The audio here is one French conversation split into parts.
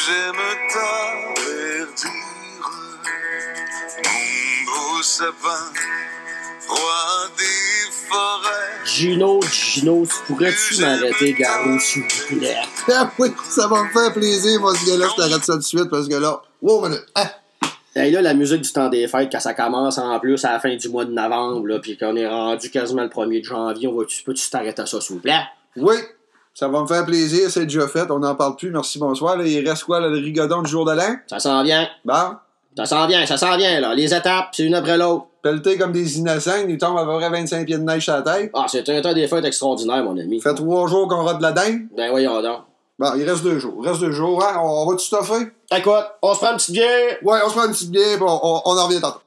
j'aime ta verdure, mon beau sapin, roi des forêts. Gino, tu pourrais-tu m'arrêter, Garou, s'il vous plaît? Ah oui, ça va me faire plaisir, moi, ce gars-là, je t'arrête ça tout de suite, parce que là... Wow, minute. Ah. Et là, la musique du temps des fêtes, quand ça commence en plus à la fin du mois de novembre, là, puis qu'on est rendu quasiment le 1er de janvier, peux-tu t'arrêter ça, s'il vous plaît? Oui, ça va me faire plaisir, c'est déjà fait, on n'en parle plus, merci, bonsoir. Là, il reste quoi, là, le rigodon du jour de l'an? Ça s'en vient. Bon. Ça s'en vient, là. Les étapes, c'est une après l'autre. Pelleté comme des innocents, il tombe à peu près 25 pieds de neige sur la tête. Ah, c'est un temps des fêtes extraordinaire, mon ami. Fait 3 jours qu'on rate de la dinde. Ben voyons donc. Bon, il reste 2 jours. Hein? On va tout stuffer? Écoute, on se prend une petite bière. Ouais, on se prend une petite bière, pis on en revient tantôt.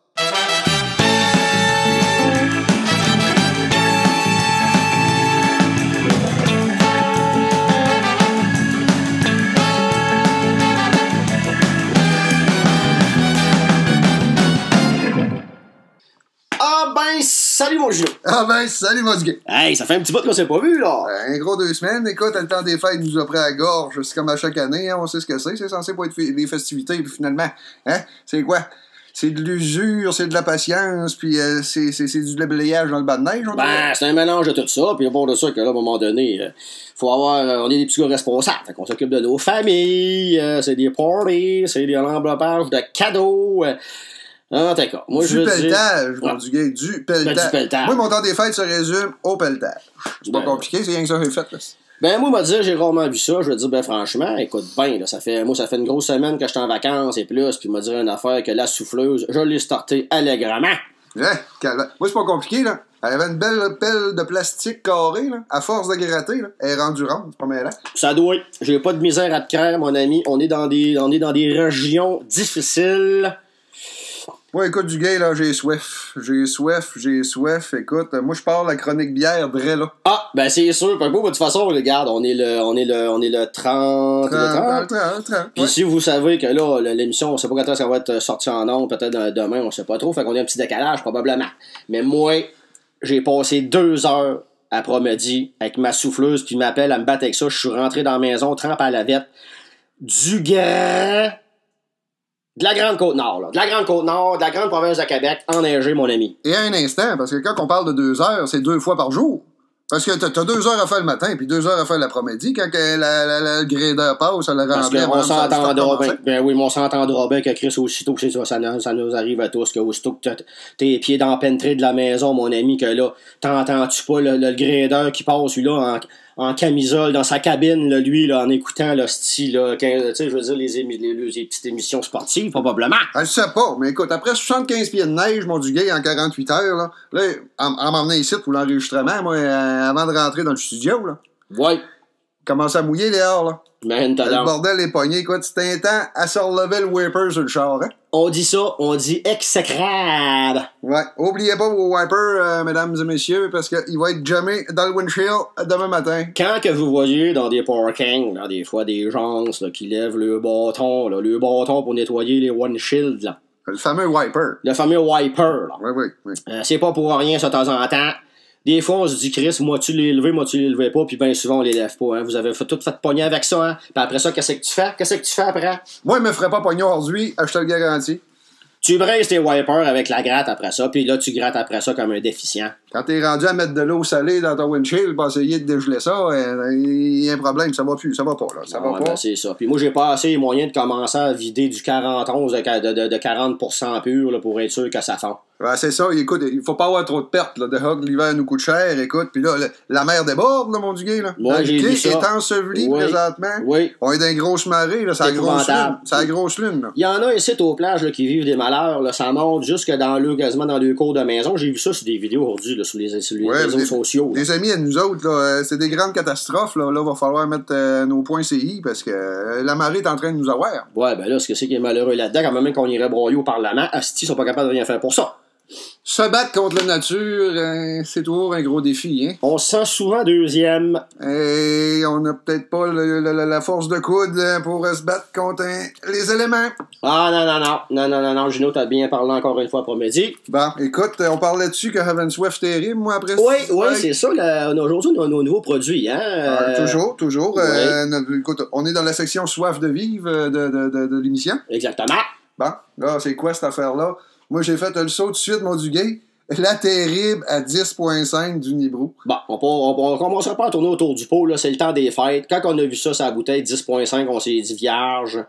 Ah ben, salut mon Gino. Ah ben, salut, mon gars. Hey, ça fait un petit bout qu'on s'est pas vu, là. Un gros 2 semaines. Écoute, le temps des fêtes nous a pris à la gorge. C'est comme à chaque année, hein, on sait ce que c'est. C'est censé pas être les festivités, puis finalement, hein, c'est quoi? C'est de l'usure, c'est de la patience, puis c'est du déblayage dans le bas de neige. Ben, c'est un mélange de tout ça, puis à part de ça que là, à un moment donné, faut avoir, on est des petits gars responsables, fait qu'on s'occupe de nos familles, c'est des parties, c'est des enveloppage de cadeaux. Ah, d'accord. Moi, je veux dire... pelletage, mon du gars, du pelletage. Ben, du pelletage. Moi, mon temps des fêtes se résume au pelletage. C'est pas Ben, compliqué, c'est rien que ça que j'ai fait, là. Ben, moi, m'a dit, j'ai rarement vu ça. Je veux dire, ben, franchement, écoute, ben, là, ça fait une grosse semaine que j'étais en vacances et plus, puis m'a dit une affaire que la souffleuse, je l'ai startée allègrement. Moi, c'est pas compliqué, là. Elle avait une belle pelle de plastique carrée, là. À force de gratter, là. Elle est rendue ronde, c'est pas mal, là. Ça doit. J'ai pas de misère à te craindre, mon ami. On est dans des régions difficiles. Moi, écoute, du gars, là, j'ai soif. Écoute, moi, je pars la chronique bière, dre, là. Ah, ben, c'est sûr. Puis, de toute façon, regarde, on est le 30. 30. Puis si vous savez que là, l'émission, on sait pas quand ça va être sorti en ondes, peut-être demain, on sait pas trop. Fait qu'on a un petit décalage, probablement. Mais moi, j'ai passé 2 heures après-midi avec ma souffleuse, puis m'appelle à me battre avec ça. Je suis rentré dans la maison, trempe à la vette. De la Grande Côte-Nord, là. De la Grande Côte-Nord, de la Grande Province de Québec, enneigé, mon ami. Et un instant, parce que quand on parle de 2 heures, c'est 2 fois par jour. Parce que t'as 2 heures à faire le matin, puis 2 heures à faire l'après-midi. Quand le grader passe, ça le Parce remplit. qu'on s'entendra bien. Ben oui, mais on s'entendra bien que Chris, aussitôt que c'est ça nous arrive à tous, que aussitôt que t'es pieds dans le pentré de la maison, mon ami, que là, t'entends-tu pas le grader qui passe, lui, là, en camisole, dans sa cabine, là, lui, là, en écoutant le style, là, tu sais, je veux dire, les petites émissions sportives, probablement. Je sais pas, mais écoute, après 75 pieds de neige, mon du gay, en 48 heures, là en m'emmenant ici pour l'enregistrement, moi, avant de rentrer dans le studio, là. Ouais. Commence à mouiller dehors, là. Man, Le bordel est pogné, écoute, c'était un temps à se relever le wiper sur le char, hein. On dit exécrable. Ouais, oubliez pas vos wipers, mesdames et messieurs, parce qu'il va être jamais dans le windshield demain matin. Quand que vous voyez dans des parkings, là, des fois des gens là, qui lèvent le bâton pour nettoyer les windshields, là. Le fameux wiper. Le fameux wiper, là. Oui. C'est pas pour rien, ça, de temps en temps. Des fois, on se dit, Chris, moi tu l'ai levé pas, puis bien souvent, on les lève pas. Hein. Vous avez tout fait pogner avec ça, hein. Puis après ça, qu'est-ce que tu fais? Qu'est-ce que tu fais après? Moi, il me ferait pas pogner aujourd'hui, je te le garantis. Tu braises tes wipers avec la gratte après ça, puis là, tu grattes après ça comme un déficient. Quand t'es rendu à mettre de l'eau salée dans ton windshield pour essayer de dégeler ça, il y a un problème, ça va plus, ça va pas, là. Ça va pas. Ben, c'est ça. Puis moi, j'ai pas assez les moyens de commencer à vider du 41 de 40% pur là, pour être sûr que ça fond. Ouais, c'est ça, écoute, il faut pas avoir trop de pertes, là. Déjà que l'hiver nous coûte cher, écoute, puis là, la mer déborde, là, mon du gay, là. Moi, j'ai vu ça. est enseveli présentement. Oui. On est dans une grosse marée, là, c'est la grosse lune. C'est la grosse lune, là. Il y en a ici aux plages là, qui vivent des malheurs, là, ça monte jusque quasiment dans le cours de maison. J'ai vu ça sur des vidéos aujourd'hui, là, sur les réseaux sociaux. Les amis à nous autres, là, c'est des grandes catastrophes, là. Là, va falloir mettre nos points CI parce que la marée est en train de nous avoir. Ouais, ben là, ce que c'est qui est malheureux là-dedans, quand même qu'on irait broyer au Parlement, asti, ils sont pas capables de rien faire pour ça. Se battre contre la nature, c'est toujours un gros défi, hein. On se sent souvent deuxième. Et on n'a peut-être pas la force de coude pour se battre contre les éléments. Ah, non, Gino, t'as bien parlé encore une fois après-midi. Bon, écoute, on parlait dessus que Have Soif terrible, moi, après ça. Oui, c'est ça. Aujourd'hui, on a nos nouveaux produits, hein. Toujours. Ouais. Écoute, on est dans la section soif de vivre de l'émission. Exactement. Bon, là, c'est quoi cette affaire-là? Moi, j'ai fait le saut tout de suite, mon Duguay. La terrible à 10,5 du Nibrou. Bon, on commencera pas à tourner autour du pot, là. C'est le temps des fêtes. Quand on a vu ça sur la bouteille 10,5, on s'est dit vierge.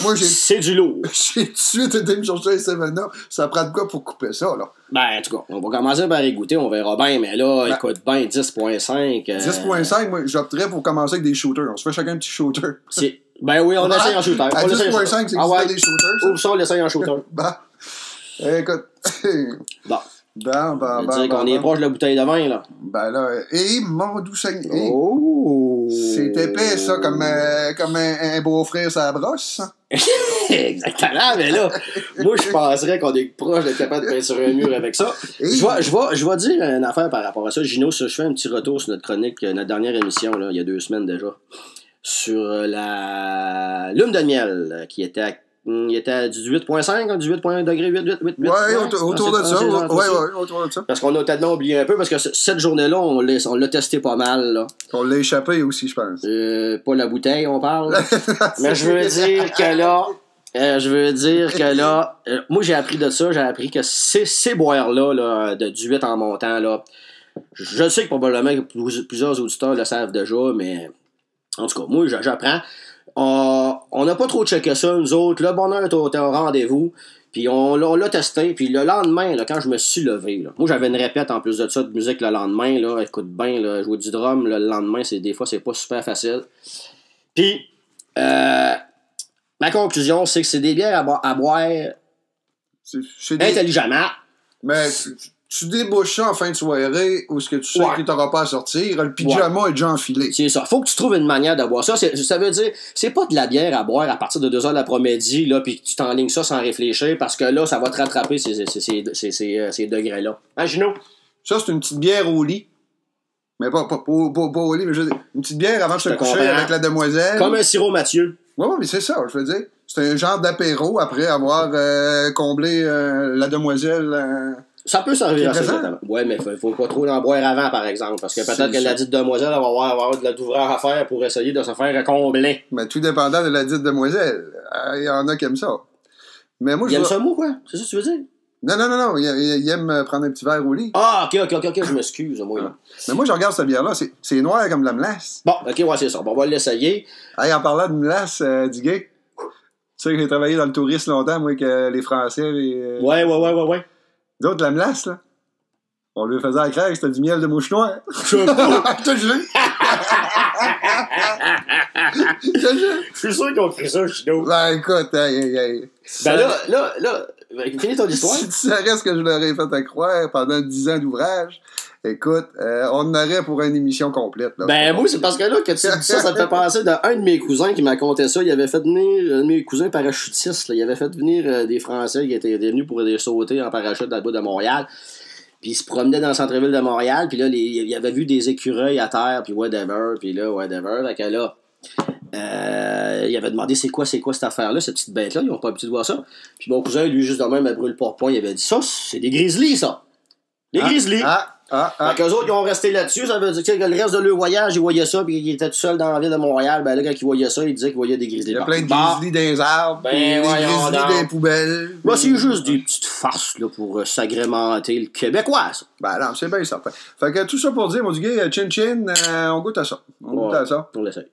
Moi, c'est du lourd. J'ai tout de suite été me chercher un 7-Up. Ça prend de quoi pour couper ça, là? Ben, en tout cas, on va commencer par écouter, on verra bien, mais là, écoute bien, 10,5. 10,5, moi, j'opterais pour commencer avec des shooters. On se fait chacun un petit shooter. Ben oui, on essaye en shooter. À 10,5, c'est que des shooters. Ouvre ça, on l'essaye en shooter. Bah. Écoute. Bon. Ben, dire qu'on est proche de la bouteille de vin, là. Ben là, mon doux Seigneur. Oh! C'est épais, ça, comme un beau-frère sur la brosse. Exactement, mais là, moi, je penserais qu'on est proche d'être capable de peindre sur un mur avec ça. Je vais dire une affaire par rapport à ça. Gino, je fais un petit retour sur notre chronique, notre dernière émission, là, il y a 2 semaines déjà, sur la lune de miel, qui était à il était à 18,5, 18 degrés, 8. Ouais, autour de ça. Ouais, autour de ça. Parce qu'on a tellement oublié un peu, parce que cette journée-là, on l'a testé pas mal. Là. On l'a échappé aussi, je pense. Pas la bouteille, on parle. Mais je veux dire que là, moi j'ai appris de ça, j'ai appris que ces boires-là, là, de 18 en montant, là, je sais que probablement que plusieurs auditeurs le savent déjà, mais en tout cas, moi j'apprends. On n'a pas trop checké ça, nous autres. Le bonheur était au rendez-vous. Puis on l'a testé. Puis le lendemain, là, quand je me suis levé, là, moi j'avais une répète en plus de ça de musique le lendemain. Là, écoute bien, là, jouer du drum le lendemain, des fois c'est pas super facile. Puis ma conclusion, c'est que c'est des bières à boire intelligemment. Mais tu débouches ça en fin de soirée où ce que tu sais que tu n'auras pas à sortir, le pyjama est déjà enfilé. C'est ça. Faut que tu trouves une manière de boire ça. Ça veut dire, c'est pas de la bière à boire à partir de 2h l'après-midi, là, puis tu t'enlignes ça sans réfléchir, parce que là, ça va te rattraper ces degrés-là. Hein, Gino? Ça, c'est une petite bière au lit. Mais pas au lit, mais juste une petite bière avant de se coucher avec la demoiselle. Comme un sirop Mathieu. Oui, mais c'est ça, je veux dire. C'est un genre d'apéro après avoir comblé la demoiselle. Ça peut servir à ça. Ouais, mais faut pas trop en boire avant, par exemple. Parce que peut-être que la dite demoiselle va avoir de l'ouvrage à faire pour essayer de se faire combler. Mais tout dépendant de la dite demoiselle. Il y en a qui aiment ça. Mais moi, il aime ça, moi, quoi? C'est ça que tu veux dire? Non. Il aime prendre un petit verre au lit. Ah, ok, je m'excuse, moi. Là. Mais moi, je regarde cette bière-là. C'est noir comme de la melasse. Bon, ok, ouais, c'est ça. Bon, on va l'essayer. Hey, en parlant de melasse, Duguay, tu sais que j'ai travaillé dans le tourisme longtemps, moi, avec les Français. Ouais. D'autres, la melasse, là. On lui faisait à craindre que c'était du miel de mouche noire. Je te jure. Je suis sûr qu'ils ont pris ça, Chino. Ben, écoute, Ben là, finis ton histoire. Si tu savais ce que je leur ai fait à croire pendant 10 ans d'ouvrage, écoute, on en aurait pour une émission complète. Là, ben, moi, c'est parce que là, que tu dis ça me fait penser d'un de mes cousins qui m'a conté ça. Il avait fait venir, un de mes cousins parachutistes, là, il avait fait venir des Français qui étaient venus pour aller sauter en parachute dans le bout de Montréal. Puis il se promenait dans le centre-ville de Montréal, puis là, il avait vu des écureuils à terre, puis whatever. Fait que là, il avait demandé c'est quoi cette affaire-là, cette petite bête-là, ils n'ont pas l'habitude de voir ça. Puis mon cousin, lui, juste de même, à brûle pour point, il avait dit ça, c'est des grizzlies, ça. Des grizzlies. Fait qu'eux autres, ils ont resté là-dessus, ça veut dire que le reste de leur voyage, ils voyaient ça, puis ils étaient tout seuls dans la ville de Montréal. Ben là, quand ils voyaient ça, ils disaient qu'ils voyaient des grizzlies. Il y a plein de grizzlies dans les arbres, des grizzlies dans les poubelles. Là, c'est juste des petites farces là, pour s'agrémenter le Québécois, ça. Ben non, c'est bien certain. Fait que tout ça pour dire, mon Duguay, chin-chin, on goûte à ça. On l'essaye.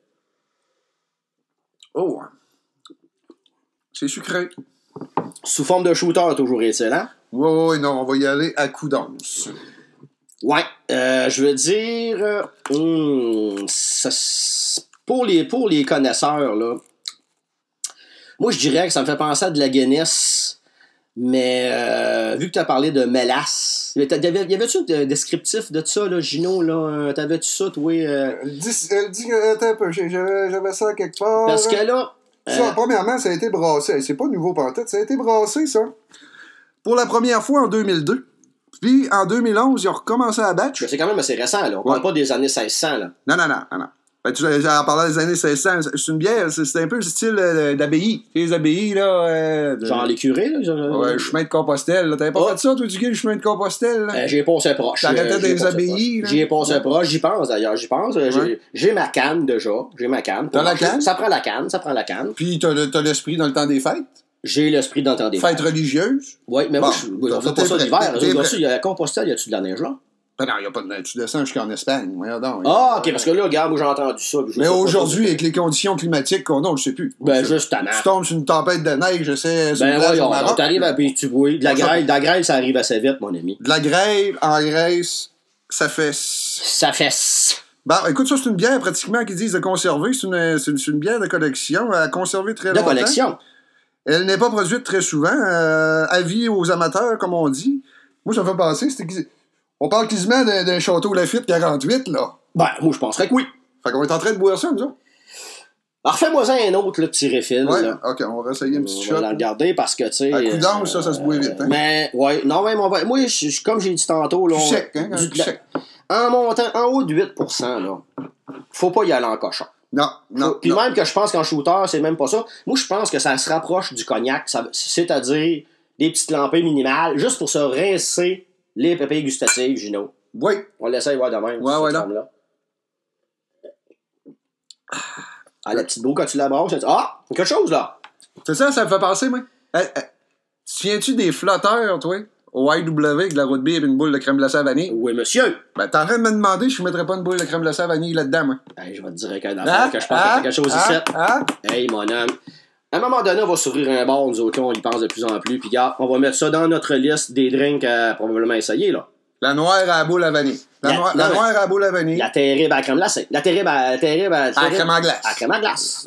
Oh! C'est sucré. Sous forme de shooter, toujours excellent. Oui, non, on va y aller à coup d'once. Ouais, je veux dire, pour les connaisseurs, là, moi je dirais que ça me fait penser à de la Guinness, mais vu que tu as parlé de mélasse, y avait-tu un descriptif de ça, là, Gino, là, t'avais-tu ça, toi? Attends un peu, j'avais ça quelque part. Parce que là... Ça, premièrement, ça a été brassé. C'est pas nouveau pantoute, ça a été brassé, ça. pour la première fois en 2002. Puis en 2011, ils ont recommencé à battre. Mais c'est quand même assez récent, là. On parle pas des années 1600, là. Non. Ben, en parlant des années 1600, c'est une bière, c'est un peu le style d'abbaye. Les abbayes, là. Genre les curés, là. Ouais, le chemin de Compostelle. Là. T'avais pas fait ça, toi, du gars, le chemin de Compostelle? Là? J'y ai passé proche. T'arrêtais des abbayes, là? J'y ai passé proche, j'y pense d'ailleurs, j'y pense. J'ai ma canne déjà. J'ai ma canne. T'as la canne? Ça prend la canne. Puis t'as l'esprit dans le temps des fêtes? J'ai l'esprit dans le temps des fêtes religieuses? Oui, mais moi, on fait pas ça l'hiver. Il y a Compostelle, y a-tu de la neige là? Ben non, il n'y a pas de neige. Tu descends jusqu'en Espagne. Voyons donc. Ah, ok, parce que là, regarde, moi j'ai entendu ça. Mais aujourd'hui, avec les conditions climatiques qu'on a, on le sait plus. Ben, justement. Tu tombes sur une tempête de neige, je sais. Ben, voyons, t'arrives à puis tu vois. De la grêle, ça arrive assez vite, mon ami. De la grêle en Grèce, ça fait. Ben, écoute, ça, c'est une bière pratiquement qu'ils disent de conserver. C'est une bière de collection à conserver très longtemps. De collection. Elle n'est pas produite très souvent. Avis aux amateurs, comme on dit. Moi, ça me fait penser, on parle quasiment d'un château Lafite 48, là. Ben, moi, je penserais que oui. Fait qu'on est en train de boire ça, nous autres. Alors, fais-moi un autre, là, petit refill. Ouais, là. ok, on va essayer un petit shot. On va la regarder parce que, tu sais. À coup d'ange, ça se boit vite, hein. Mais, ouais, non, même, moi, comme j'ai dit tantôt, là. Du sec, hein, sec. En montant en haut de 8%, là, faut pas y aller en cochon. Non. Puis même que je pense qu'en shooter, c'est même pas ça. Moi, je pense que ça se rapproche du cognac, c'est-à-dire des petites lampées minimales, juste pour se rincer les papilles gustatives, Gino. Oui. On l'essaye voir de même. Ouais, là. Ah, la petite beau, quand tu la brasses, quelque chose, là. C'est ça, ça me fait penser, moi. Tiens-tu des flotteurs, toi, au IW avec de la route beer et une boule de crème glacée à vanille? Oui, monsieur. Ben, t'es en train de me demander si je mettrais pas une boule de crème glacée à vanille là-dedans, moi. Hey, je vais te dire que je pense qu'il y a quelque chose ici. Hey, mon homme. À un moment donné, on va s'ouvrir un bar, nous autres, on y pense de plus en plus. Puis, regarde, on va mettre ça dans notre liste des drinks à probablement essayer, là. La noire à la boule à vanille. La noire à la boule à vanille. La terrible à la crème glacée. La terrible à la crème à glace. La crème à glace.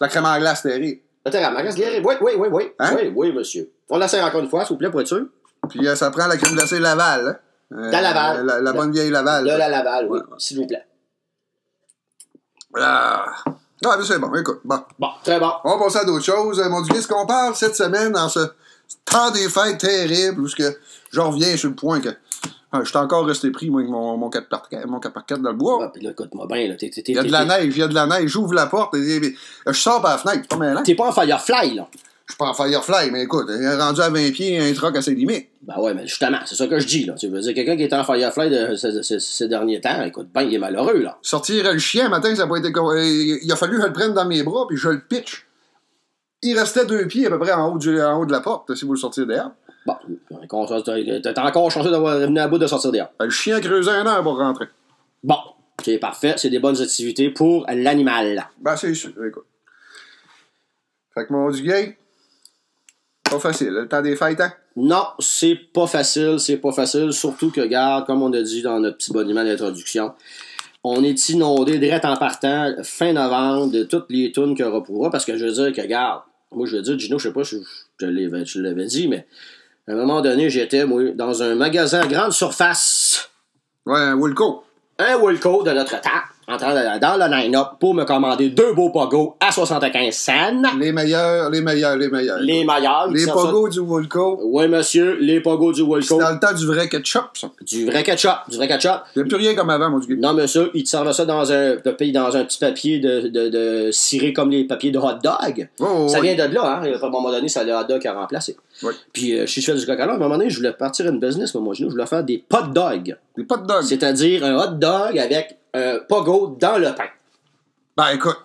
La crème à glace, terrible. La terrible à glace, terrible. Oui. Hein? Oui, monsieur. On l'essaye encore une fois, s'il vous plaît, pour être sûr. Puis ça prend la crème glacée Laval. Hein? La Laval. La bonne vieille Laval. De la Laval, oui, s'il vous plaît. Ah, mais c'est bon, écoute. Bon, très bon. On va passer à d'autres choses. Mon Dieu, qu'est-ce qu'on parle cette semaine dans ce temps des fêtes terrible où je reviens sur le point que je suis encore resté pris, moi, avec mon 4x4 dans le bois. Ah, puis là, écoute-moi bien, là. Il y a de la neige, j'ouvre la porte, je sors par la fenêtre, c'est pas mêlant. T'es pas en Firefly, là. Je suis pas en Firefly, mais écoute, il est rendu à 20 pieds, un truck à ses limites. Ben ouais, mais justement, c'est ça que je dis, là. Tu veux dire, quelqu'un qui est en Firefly ces derniers temps, écoute, ben, il est malheureux, là. Sortir le chien, matin, ça n'a pas été... Il a fallu que je le prenne dans mes bras, puis je le pitch. Il restait 2 pieds à peu près en haut de la porte, si vous le sortirez dehors. Bon, t'as encore chanceux d'avoir venu à bout de sortir dehors. Le chien a creusé 1 heure pour rentrer. Bon, c'est parfait, c'est des bonnes activités pour l'animal. Ben, c'est sûr, écoute. Fait que mon Duguay, pas facile, le temps des fêtes, hein? Non, c'est pas facile, surtout que, regarde, comme on a dit dans notre petit boniment d'introduction, on est inondé direct en partant, fin novembre, de toutes les tunes qu'il y aura pour eux, parce que je veux dire que, regarde, moi je veux dire, Gino, je sais pas si je l'avais dit, mais à un moment donné, j'étais, moi, dans un magasin à grande surface. Ouais, un Woolco. Un Woolco de notre temps, entrant dans le line-up pour me commander 2 beaux pogos à 75 cents. Les meilleurs. Les meilleurs. Les pogos du Woolco. Oui, monsieur, les pogos du Woolco. C'est dans le temps du vrai ketchup, ça. Du vrai ketchup. Il n'y a plus rien comme avant, mon Dieu. Non, monsieur, ils te servent ça dans un petit papier de ciré comme les papiers de hot dog. Ça vient de là, hein. À un moment donné, c'est le hot dog qui a remplacé. Oui. Puis, si je fais du coca, à un moment donné, je voulais partir une business, moi, je voulais faire des pot dogs. Des pot dogs. C'est-à-dire un hot dog avec un pogo dans le pain. Ben, écoute.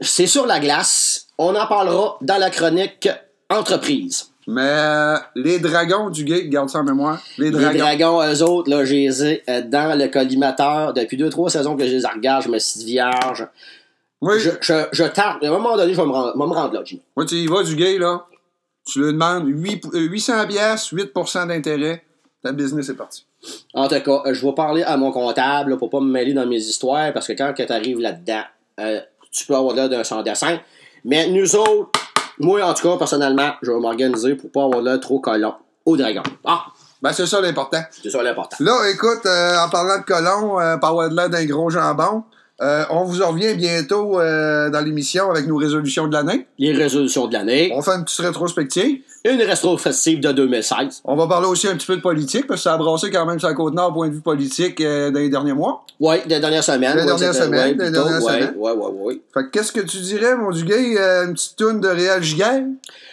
C'est sur la glace. On en parlera dans la chronique entreprise. Mais les dragons du gate, garde ça en mémoire. Les dragons, eux autres, là, je les ai dans le collimateur. Depuis 2-3 saisons que je les regarde, je me suis vierge. Oui. Je tarde. À un moment donné, je vais me rendre là, Jimmy. Moi, tu y vas du gay, là. Tu lui demandes 800 piastres, 8% d'intérêt. Ta business est partie. En tout cas, je vais parler à mon comptable là, pour pas me mêler dans mes histoires, parce que quand tu arrives là-dedans, tu peux avoir l'air d'un sans dessin. Mais nous autres, moi en tout cas, personnellement, je vais m'organiser pour pas avoir l'air trop collant au dragon. Ben, c'est ça l'important. C'est ça l'important. Là, écoute, en parlant de colon, pas avoir l'air d'un gros jambon, on vous en revient bientôt dans l'émission avec nos résolutions de l'année. Les résolutions de l'année. On fait une petite rétrospective. une rétro-festive de 2016. On va parler aussi un petit peu de politique, parce que ça a brassé quand même sur la Côte-Nord, point de vue politique, dans les derniers mois. Oui, des dernières semaines. Les dernières semaines, les dernières semaines. Oui. Fait que qu'est-ce que tu dirais, mon Duguay, une petite toune de Réal Giguère?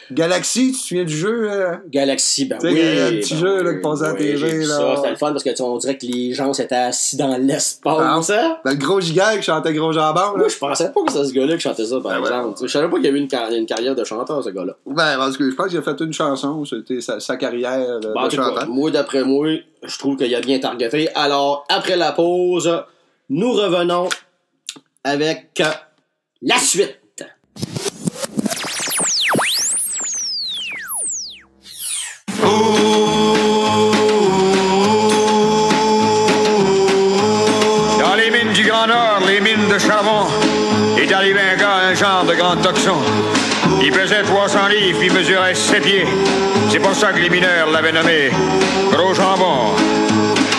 Galaxy, tu te souviens du jeu? Galaxy, ben T'sais, oui. un petit jeu là, qui passait à la TV. J'ai vu là. ça, c'était le fun parce que on dirait que les gens s'étaient assis dans l'espace. Hein? Ben, le gros Giguère qui chantait Gros Jambon. Là. Moi, je pensais pas que c'était ce gars-là qui chantait ça, par exemple. Ouais. Je savais pas qu'il y avait une carrière de chanteur, ce gars-là. Ben, parce que je pense qu'il a fait une chanson, c'était sa carrière de chanteur. Moi, d'après moi, je trouve qu'il a bien targeté. Alors, après la pause, nous revenons avec la suite. Dans les mines du Grand Nord, les mines de charbon, est arrivé un gars, un genre de grand toxon. Il pesait 300 livres, puis mesurait 7 pieds. C'est pour ça que les mineurs l'avaient nommé Gros Jambon.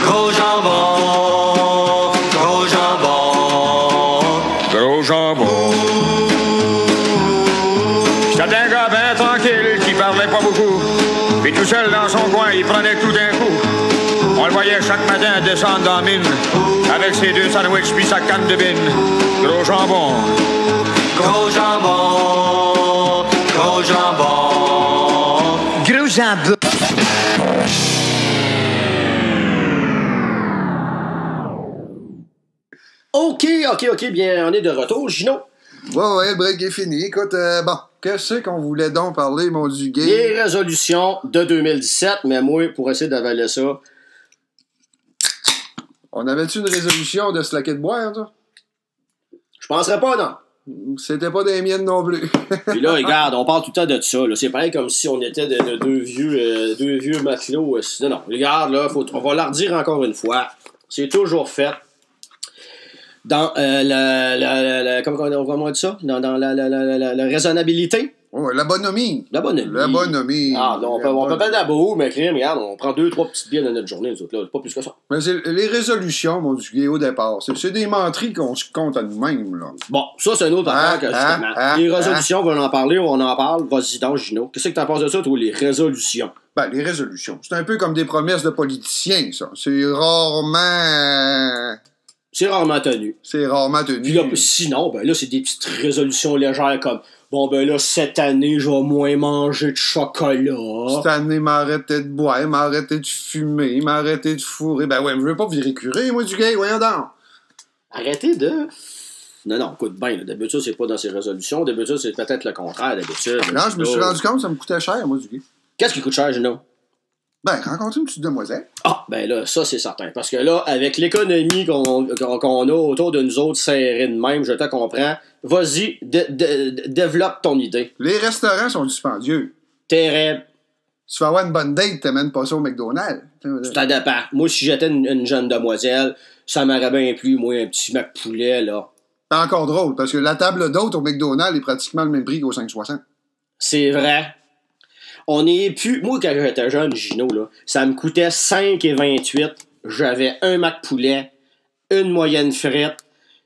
Gros jambon, gros jambon. Gros Jambon. C'était un gars bien tranquille qui parlait pas beaucoup. Puis tout seul dans son coin, il prenait tout d'un coup. On le voyait chaque matin descendre dans la mine avec ses 2 sandwichs puis sa canne de bine. Gros Jambon. Gros jambon, gros jambon. Gros Jambon. OK, bien, on est de retour. Gino, Ouais, le break est fini. Écoute, bon, qu'est-ce qu'on voulait donc parler, mon Duguay? les résolutions de 2017, mais moi, pour essayer d'avaler ça, On avait-tu une résolution de se laquer de boire, ça? je penserais pas, non. C'était pas des miennes non plus. Puis là, regarde, on parle tout le temps de ça. Là. C'est pareil comme si on était de deux vieux matelots. Non, regarde, là, on va leur dire encore une fois. C'est toujours fait. Dans comment on dit ça? Dans la raisonnabilité. Ouais, la bonhomie. La bonhomie. La bonhomie. Ah, non, on peut pas d'abord, mais crème, regarde, on prend 2-3 petites bières dans notre journée, nous autres, là, pas plus que ça. Mais c'est les résolutions, mon Duguay, au départ. C'est des menteries qu'on se compte à nous-mêmes, là. Bon, ça, c'est une autre affaire que, justement. Les résolutions, on va en parler, on en parle. Vas-y donc, Gino. Qu'est-ce que t'en penses de ça, toi, les résolutions? Ben, les résolutions. C'est un peu comme des promesses de politiciens, ça. C'est rarement... C'est rarement tenu. C'est rarement tenu. Puis là, sinon, ben là, c'est des petites résolutions légères comme bon, ben là, cette année, je vais moins manger de chocolat. Cette année, m'arrêter de boire, m'arrêter de fumer, m'arrêter de fourrer. Ben ouais, mais je veux pas virer curé, moi, Duguay, voyons donc. Arrêtez de... Non, écoute bien, d'habitude, c'est pas dans ces résolutions. D'habitude, c'est peut-être le contraire, d'habitude. Non, je me suis rendu compte que ça me coûtait cher, moi, Duguay. Qu'est-ce qui coûte cher, Gino? Ben, rencontrer une petite demoiselle. Ah, ben là, ça, c'est certain. Parce que là, avec l'économie qu'on a autour de nous autres serrés de même, je te comprends. Vas-y, développe ton idée. Les restaurants sont dispendieux. Terrible. Tu vas avoir une bonne date, t'amènes pas ça au McDonald's. Ça dépend. Moi, si j'étais une jeune demoiselle, ça m'aurait bien plu, moi, un petit Mac poulet, là. C'est encore drôle, parce que la table d'hôte au McDonald's est pratiquement le même prix qu'au 5,60. C'est vrai. On est plus... Moi, quand j'étais jeune, Gino, là, ça me coûtait 5,28. J'avais un Mac poulet, une moyenne frite,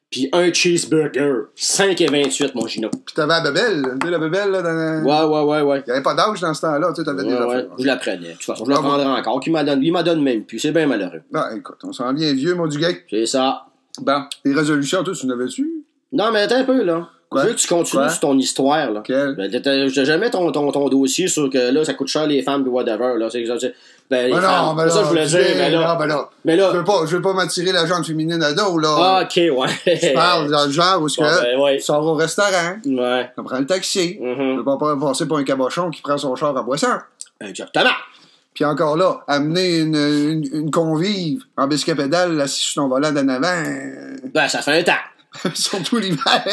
puis un cheeseburger. 5,28, mon Gino. Puis t'avais la bébelle, tu sais, la bébelle, là, dans... Ouais. Il y avait pas d'âge dans ce temps-là, tu sais, t'avais des affaires. Je la prenais. De toute façon, je la prendrai encore. Il m'en donne même plus. C'est bien malheureux. Ah, écoute, on s'en vient vieux, mon Duguay. C'est ça. Bon, les résolutions, toi, tu n'avais-tu? Non, mais attends un peu, là. Quoi? Je veux que tu continues sur ton histoire, là. Quelle? Ben, t'as jamais ton dossier sur que là, ça coûte cher les femmes, puis whatever, là. Ben, les femmes. Ben ça, je voulais dire, mais là. Je veux pas m'attirer la jante féminine à dos, là. Ok, ouais. Je parle dans le genre où ouais. tu sors au restaurant, Ouais. on prend le taxi, Mm-hmm. je veux pas passer pour un cabochon qui prend son char à boisson. Exactement. Puis encore là, amener une convive en biscapédale assis sur ton volant d'en avant, Ben, ça fait un temps. surtout l'hiver.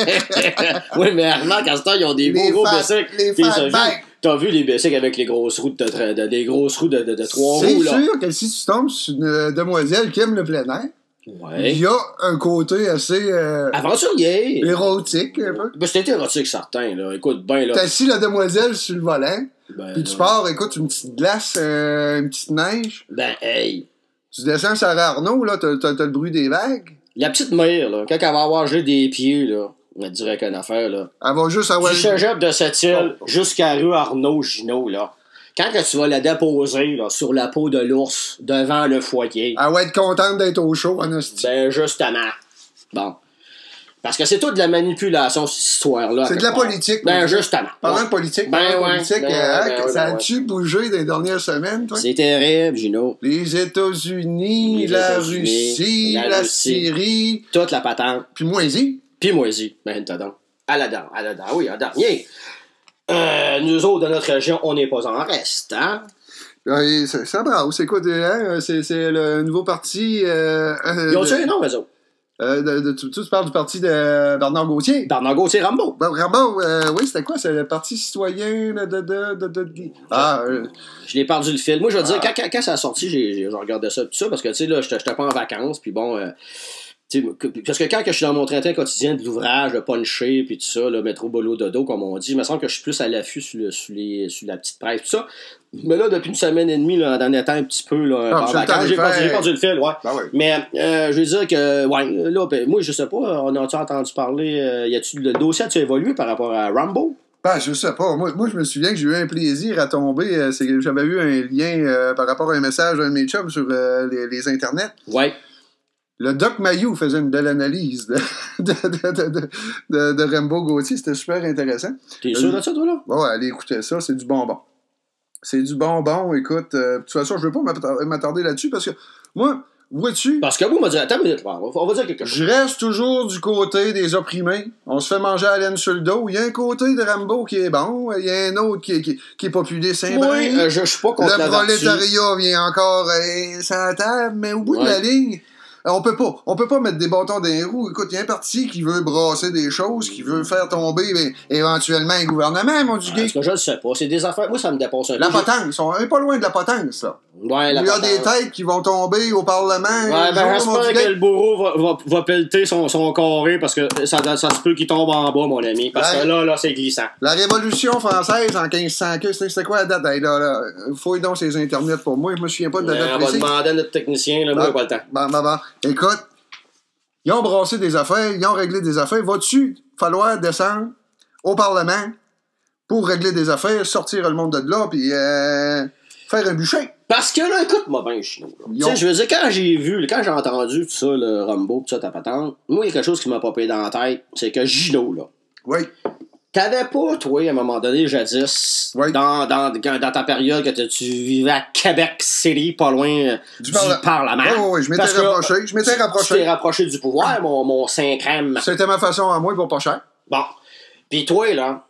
Oui, mais remarque, à ce temps, ils ont des gros bicycles. Les Puis, fatbacks. t'as vu les bicycles avec les grosses roues des grosses roues de 3 roues, là? C'est sûr que si tu tombes sur une demoiselle qui aime le plein air, Ouais. il y a un côté assez Aventurier. érotique, un peu. Ben, c'était érotique, certain, là. Écoute, ben, là. T'as assis la demoiselle sur le volant, Ben, puis tu pars, écoute, une petite glace, une petite neige. Ben, hey. Tu descends sur la Arnaud, là, t'as le bruit des vagues. La petite mère, là, quand elle va avoir gelé des pieds, là, on va te dire qu'une affaire, là. Elle va juste avoir... Du cégep de cette île jusqu'à rue Arnaud Gino, là. Quand que tu vas la déposer là, sur la peau de l'ours devant le foyer, Elle va être contente d'être au chaud, en hostie. ben justement. Bon. Parce que c'est toute de la manipulation, cette histoire-là. C'est de la politique. Ben justement. Parlant de politique, ça a-tu bougé des dernières semaines, toi? C'est terrible, Gino. Les États-Unis, la Russie, la Syrie. Toute la patente. Puis Moisy. Puis Moisy. Ben, t'as donc. À la dent. Oui, à la dernier. Nous autres, de notre région, on n'est pas en reste, hein? Ça bravo. C'est quoi? C'est le nouveau parti. Ils ont tué un nom, eux autres. Tu parles du parti de Bernard Gauthier. Bernard Gauthier Rambo. Rambo, oui, c'était quoi? C'est le parti citoyen Je l'ai perdu le fil. Moi, je veux dire, quand ça a sorti, j'ai regardé ça, tout ça, parce que, tu sais, là, j'étais pas en vacances, puis bon, parce que quand je suis dans mon train quotidien de l'ouvrage, le puncher, puis tout ça, le métro boulot dodo, comme on dit, il me semble que je suis plus à l'affût sur la petite presse, tout ça. Mais là, depuis une semaine et demie, là, en dernier temps, un petit peu, là, en vacances, j'ai perdu le fil, ouais. Ben oui. Mais, je veux dire que, ouais, là, ben, moi, je sais pas, on a-tu entendu parler, le dossier a-tu évolué par rapport à Rambo? Ben, je sais pas. Moi, je me souviens que j'ai eu un plaisir à tomber. C'est que j'avais eu un lien par rapport à un message d'un de mes chums sur les internets. Ouais. Le Doc Mayou faisait une belle analyse de Rambo Gauthier. C'était super intéressant. T'es sûr de ça, toi, là? Ouais, allez écouter ça. C'est du bonbon. C'est du bonbon. Écoute, de toute façon, je veux pas m'attarder là-dessus parce que moi, vois-tu? Parce que moi, on m'a dit, attends une minute, on va dire quelque chose. Je reste toujours du côté des opprimés. On se fait manger à laine sur le dos. Il y a un côté de Rambo qui est bon. Il y a un autre qui est populé Saint-Brin. Oui, je suis pas contre la Le prolétariat vient encore sur la table, mais au bout de la ligne, on peut pas mettre des bâtons dans les roues. Écoute, il y a un parti qui veut brasser des choses, qui veut faire tomber éventuellement un gouvernement, mon du gay. Parce que je le sais pas. C'est des affaires. Moi, ça me dépasse un peu. La potence. On est pas loin de la potence, là. Ouais, il y a des têtes qui vont tomber au Parlement. Ouais, ben, j'espère que le bourreau va pelleter son carré parce que ça se peut qu'il tombe en bas, mon ami. Parce que là, c'est glissant. La Révolution française en 1500, c'était quoi la date? Là, fouille donc ces internets pour moi. Je me souviens pas de la date précise. On va demander à notre technicien, là, moi, pas le temps. Bon. Écoute, ils ont brassé des affaires, ils ont réglé des affaires. Va-tu falloir descendre au Parlement pour régler des affaires, sortir le monde de là, puis faire un bûcher? Parce que là, écoute-moi bien, Chino. Tu sais, je veux dire, quand j'ai entendu tout ça, le Rambo, tout ça, ta patente, moi, il y a quelque chose qui m'a popé dans la tête, c'est que Gino, là. Oui. T'avais pas, toi, à un moment donné, jadis, dans ta période que tu vivais à Québec City, pas loin du Parlement. Oui, je m'étais rapproché. Tu t'es rapproché du pouvoir, mon 5e. C'était ma façon à moi pour pas cher. Bon. Puis toi, là,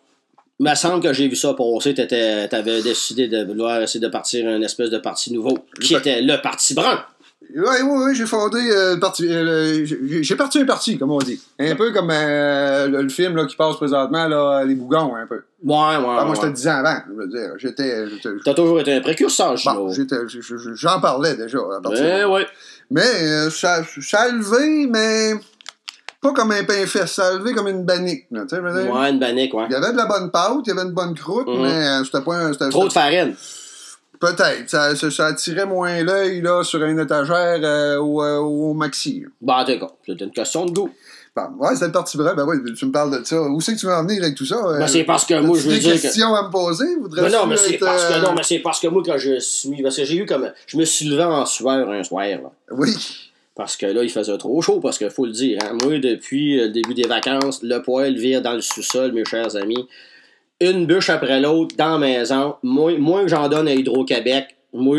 il me semble que j'ai vu ça passer, t'avais décidé de vouloir essayer de partir un espèce de parti nouveau, qui était le Parti brun. Oui, j'ai fondé le parti. J'ai parti un parti, comme on dit. Un peu comme le film là, qui passe présentement, là, Les Bougons, un peu. Ouais. Moi, j'étais 10 ans avant. Je veux dire, T'as toujours été un précurseur, Gino. Bon, j'en parlais déjà. Ouais. Mais ça a levé, mais pas comme un pain fesse, ça a levé comme une bannique. Là, ouais, une bannique, ouais. Il y avait de la bonne pâte, il y avait une bonne croûte, mais c'était pas trop de farine. Peut-être. Ça attirait moins l'œil là, sur une étagère au maxi. Bah, d'accord. C'est une question de goût. Bon, ouais, c'est le parti brun. Ben oui, tu me parles de ça. Où c'est que tu veux en venir avec tout ça? Ben, c'est parce que moi, je veux dire. Des questions à me poser? Non, mais c'est parce que moi, quand je suis. Parce que j'ai eu comme. Je me suis levé en sueur un soir, là. Oui. Parce que là, il faisait trop chaud, parce qu'il faut le dire. Hein. Moi, depuis le début des vacances, le poêle vire dans le sous-sol, mes chers amis. Une bûche après l'autre dans la maison. Moins que j'en donne à Hydro-Québec, moi,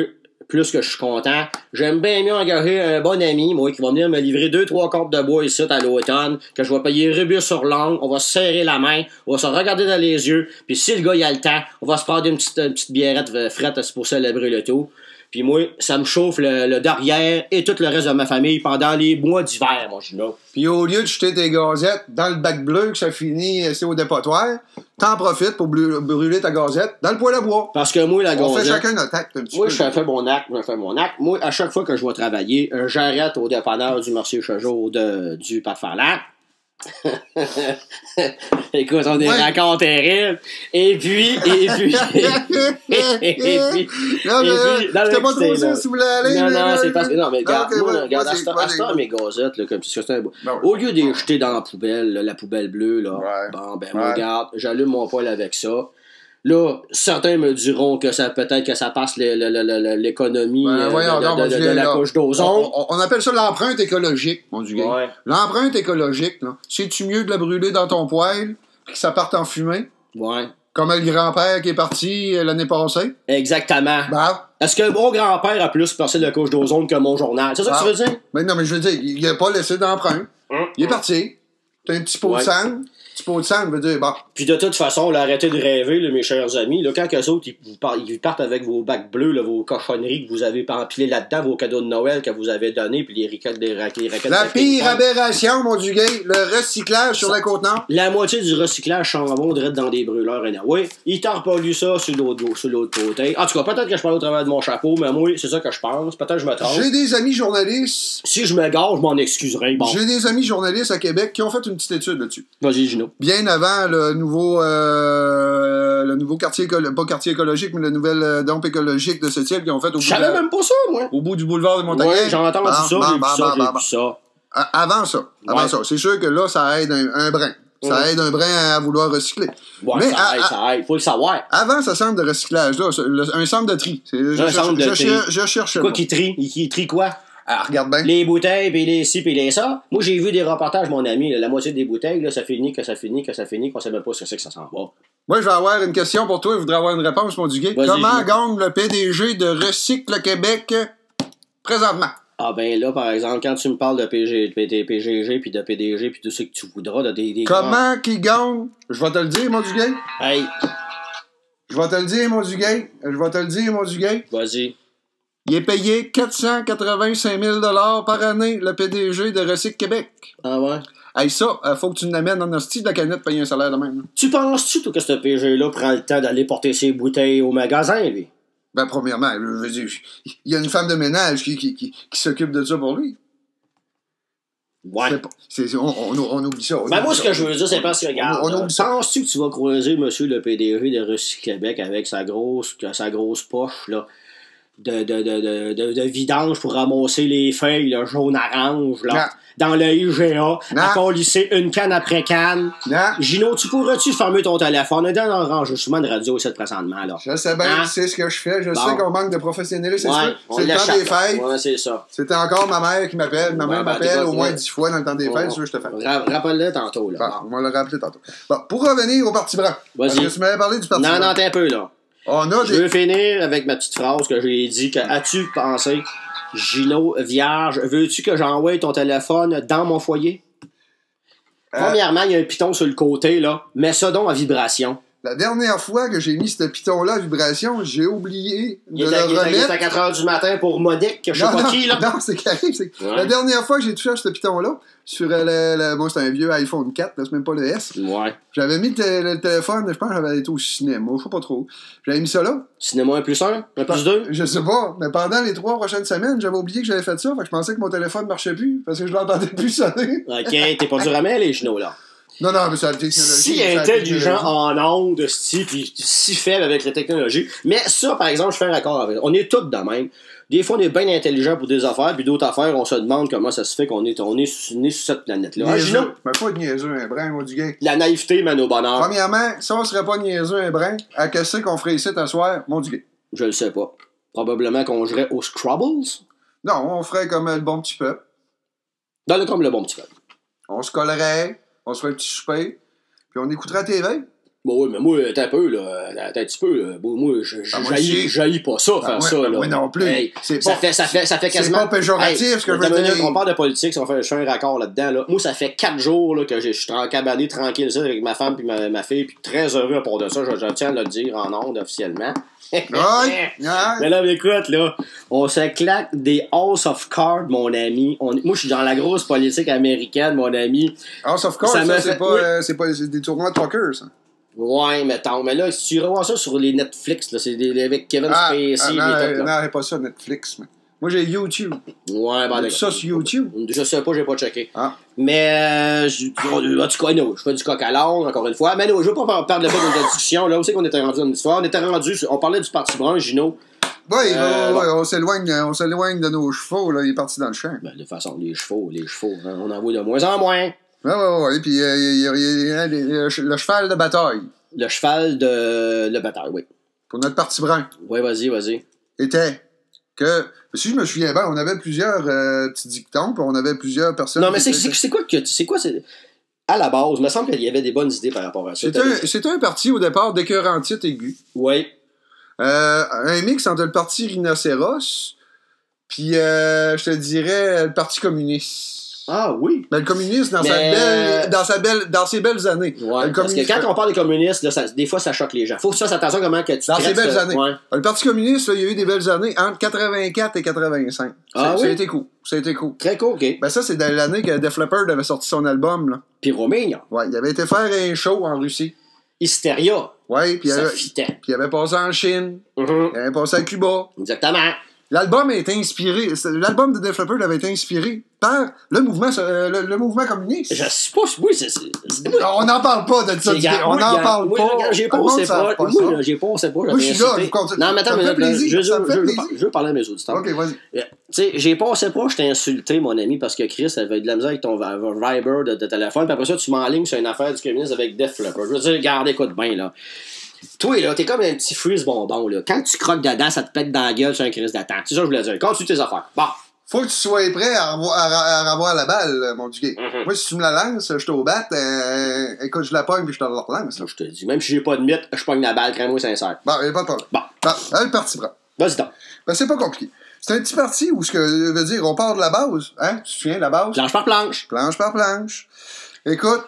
plus que je suis content. J'aime bien mieux engager un bon ami, moi, qui va venir me livrer 2-3 cordes de bois ici à l'automne, que je vais payer rubus sur l'ongle, on va se serrer la main, on va se regarder dans les yeux, puis si le gars il a le temps, on va se prendre une petite biérette frette pour célébrer le tout. Puis moi, ça me chauffe le derrière et tout le reste de ma famille pendant les mois d'hiver, mon Gino. Puis au lieu de jeter tes gazettes dans le bac bleu que ça finit c'est au dépotoir, t'en profites pour brûler ta gazette dans le poêle à bois. Parce que moi, la gazette... On fait chacun notre acte un petit peu. Moi, je fais mon acte. Moi, à chaque fois que je vais travailler, j'arrête au dépanneur du Mercier Chaugeau du Parc-Ferland. Écoute, on est raccord terrible. Et puis, dans j'étais pas trop sûr si vous voulez aller. Non, c'est parce que, non, mais regarde, à ce temps, mes gazettes, là, comme si c'était un... Au lieu de les jeter dans la poubelle, la poubelle bleue, là, bon, ben, regarde, j'allume mon poêle avec ça. Là, certains me diront que ça peut-être que ça passe l'économie Voyons donc, de la couche d'ozone. On appelle ça l'empreinte écologique, mon Dieu. Ouais. L'empreinte écologique, là, c'est-tu mieux de la brûler dans ton poêle puis que ça parte en fumée? Ouais. Comme le grand-père qui est parti l'année passée? Exactement. Bah. Est-ce que mon grand-père a plus percé de la couche d'ozone que mon journal? C'est ça que tu veux dire? Mais non, mais je veux dire, il a pas laissé d'empreinte. Il est parti. T'as un petit pot de sang. Un petit pot de sang, veut dire, bon. Puis de toute façon, là, arrêtez de rêver, là, mes chers amis. Là, quand eux autres, ils partent avec vos bacs bleus, là, vos cochonneries que vous avez empilées là-dedans, vos cadeaux de Noël que vous avez donnés, puis les raquettes La pire aberration, mon Dieu, le recyclage sur la Côte-Nord. La moitié du recyclage s'en va direct dans des brûleurs. Oui, ils t'ont repollué ça sur l'autre côté. En tout cas, peut-être que je parle au travers de mon chapeau, mais moi, c'est ça que je pense. Peut-être que je me trompe. J'ai des amis journalistes. Si je me gare, je m'en excuserai. Bon. J'ai des amis journalistes à Québec qui ont fait une petite étude là-dessus. Vas-y, Gino. Bien avant le nouveau quartier, pas quartier écologique, mais le nouvel dompe écologique de Septième qu'ils ont fait au bout Je savais même pas ça, moi. au bout du boulevard de Montagnier. Ouais, j'en entends ça, j'ai vu ça. Avant ça. C'est sûr que là, ça aide un brin. Ça aide un brin à vouloir recycler. Ouais, mais ça aide. Faut le savoir. Avant ce centre de recyclage-là, un centre de tri. Je cherche. Quoi qui trie? Il trie quoi? Ah, regarde bien. Les bouteilles, puis les ci, puis les ça. Moi, j'ai vu des reportages, mon ami, la moitié des bouteilles, là, ça finit, qu'on sait même pas ce que c'est que ça s'en va. Moi, je vais avoir une question pour toi, je voudrais avoir une réponse, mon Duguay. Comment gagne le PDG de Recycle Québec présentement? Ah ben là, par exemple, quand tu me parles de PGG, puis de PDG, puis tout ce que tu voudras, de des comment qu'il gagne? Je vais te le dire, mon Duguay. Hey. Je vais te le dire, mon Duguay. Vas-y. Il est payé 485 000 $ par année, le PDG de Recycle Québec. Ah ouais? Hey, ça, faut que tu l'amènes en hostie de la canette payer un salaire de même. Tu penses-tu, toi, que ce PG-là prend le temps d'aller porter ses bouteilles au magasin, lui? Ben, premièrement, je veux dire, il y a une femme de ménage qui s'occupe de ça pour lui. Ouais. On oublie ça. Ben, moi, ce que je veux dire, c'est parce que, regarde, on oublie ça. penses-tu que tu vas croiser monsieur le PDG de Recycle Québec avec sa grosse poche, là, de vidange pour ramasser les feuilles, là, jaune-orange, là, dans le IGA, à colisser une canne après canne? Non. Gino, tu pourrais-tu fermer ton téléphone? On est dans un enregistrement de radio ici présentement, là. Je sais bien, c'est ce que je fais. Je sais qu'on manque de professionnalisme. C'est le temps des fêtes. Ouais, c'est ça. C'était encore ma mère qui m'appelle. Ma mère m'appelle au moins 10 fois dans le temps des fêtes. C'est ce que je te fais. Rappelle-le tantôt, là. Bon, on va le rappeler tantôt. Bon, pour revenir au Parti Brun. Parce que tu m'avais parlé du Parti Brun. Non, t'es un peu, là. Je veux finir avec ma petite phrase que j'ai dit que as-tu pensé, Gino, vierge, veux-tu que j'envoie ton téléphone dans mon foyer? Premièrement, il y a un piton sur le côté, là. Mets ça donc en vibration. La dernière fois que j'ai mis ce piton-là à vibration, j'ai oublié de le remettre. Il est à 4h du matin pour Monique, que je sais pas qui, là. Non, c'est carré. La dernière fois que j'ai touché à ce piton-là, sur moi, c'était un vieux iPhone 4, là, c'est même pas le S. Ouais. J'avais mis le téléphone, je pense que j'avais été au cinéma, je sais pas trop. J'avais mis ça là. Cinéma 1+1? 1+2? Je sais pas, mais pendant les 3 prochaines semaines, j'avais oublié que j'avais fait ça, fait que je pensais que mon téléphone marchait plus, parce que je l'entendais plus sonner. OK, t'es pas dur à mêler, les Gino, là. Non, mais c'est la technologie. Si intelligent en ondes, puis si faible avec la technologie. Mais ça, par exemple, je fais un raccord avec. On est tous de même. Des fois, on est bien intelligent pour des affaires, puis d'autres affaires, on se demande comment ça se fait qu'on est sur cette planète-là. Gino? Mais pas de niaiseux, un brin, mon Duguay. La naïveté mène au bonheur. Premièrement, si on serait pas niaiseux, un brin, à qu'est-ce qu'on ferait ici t'asseoir, mon Duguay? Je le sais pas. Probablement qu'on jouerait aux Scrabbles? Non, on ferait comme le bon petit peuple. Donne comme le bon petit peuple. On se collerait, on se ferait un petit souper, puis on écouterait la TV. Bon, oui, mais moi, t'as un peu, là. T'as un petit peu, là. Bon, moi, j'haïs pas ça, faire ça, là. Moi non plus. Hey, ça fait quasiment. C'est pas péjoratif, ce que je veux dire. On parle de politique, si je fais un raccord là-dedans, là. Moi, ça fait 4 jours, là, que je suis en cabané tranquille, ça, avec ma femme puis ma fille, puis très heureux à part de ça. Je tiens à le dire en ondes officiellement. Mais là, écoute, là, on se claque des House of Cards, mon ami. Moi, je suis dans la grosse politique américaine, mon ami. House of Cards, c'est des tournois de poker, ça. Ouais, mais là, si tu revois ça sur les Netflix, là, c'est avec Kevin Spacey. Non, pas ça, Netflix. Mais... Moi, j'ai YouTube. Ouais, ben ça sur YouTube? Je sais pas, j'ai pas checké. Mais, en tout cas, non, je fais du coq à l'âne, encore une fois. Mais non, je veux pas perdre le fait de la discussion. Là aussi qu'on était rendu dans une histoire. On parlait du Parti Brun, Gino. Oui, on s'éloigne de nos chevaux, là. Il est parti dans le champ. Ben, de toute façon, les chevaux, on en voit de moins en moins. Ouais. Puis le cheval de bataille. Le cheval de le bataille, oui. pour notre parti brun, Oui, vas-y. était que, si je me souviens bien, on avait plusieurs petits dictons, puis on avait plusieurs personnes. Non, mais qui c'est quoi que. C'est quoi, c'est. À la base, il me semble qu'il y avait des bonnes idées par rapport à ça. C'était un parti au départ d'écœurantite aigu. Oui. Un mix entre le parti rhinocéros, puis je te dirais le parti communiste. Ah oui. Ben, le communiste dans ses belles années. Ouais, parce que quand on parle des communistes, là, des fois ça choque les gens. Faut que tu fasses attention comment que tu dans ses belles années. Ouais. Le Parti communiste, là, il y a eu des belles années entre 84 et 85. Ah ça oui? a été cool. Ça a été cool. Très cool, ok. Ben ça, c'est dans l'année que Def Leppard avait sorti son album. Là. Puis Romagna. Ouais, il avait été faire un show en Russie. Hysteria. Ouais, puis Ça fitait. il avait passé en Chine. Mhm. Il avait passé à Cuba. Exactement. L'album de Def Leppard avait été inspiré par le mouvement communiste. Je sais pas, oui, c'est. On n'en parle pas de ça. On n'en parle pas. J'ai pensé pas. Moi, j'ai pensé pas. Moi, je suis là. Je continue. Non, mais attends, je veux parler à mes auditeurs. Ok, vas-y. Tu sais, j'ai pensé pas, je t'ai insulté, mon ami, parce que Chris avait de la misère avec ton Viber de téléphone, puis après ça, tu m'enlignes sur une affaire du communisme avec Def Leppard. Je veux dire, regarde, écoute bien, là. Toi, là, t'es comme un petit freeze bonbon, là. Quand tu croques dedans, ça te pète dans la gueule sur un crise d'attente. C'est ça que je voulais dire. Continue tes affaires. Bon. Faut que tu sois prêt à revoir la balle, mon duguay. Moi, si tu me la lances, je t'au batte, écoute, je la pogne puis je te la relance. Je te dis, même si j'ai pas de mythe, je pogne la balle, crème-moi sincère. Bon, y'a pas de problème. Bon. Le parti brun. Vas-y donc. Ben, c'est pas compliqué. C'est un petit parti où ce que veut dire, on part de la base. Hein? Tu te souviens de la base? Planche par planche. Planche par planche. Écoute,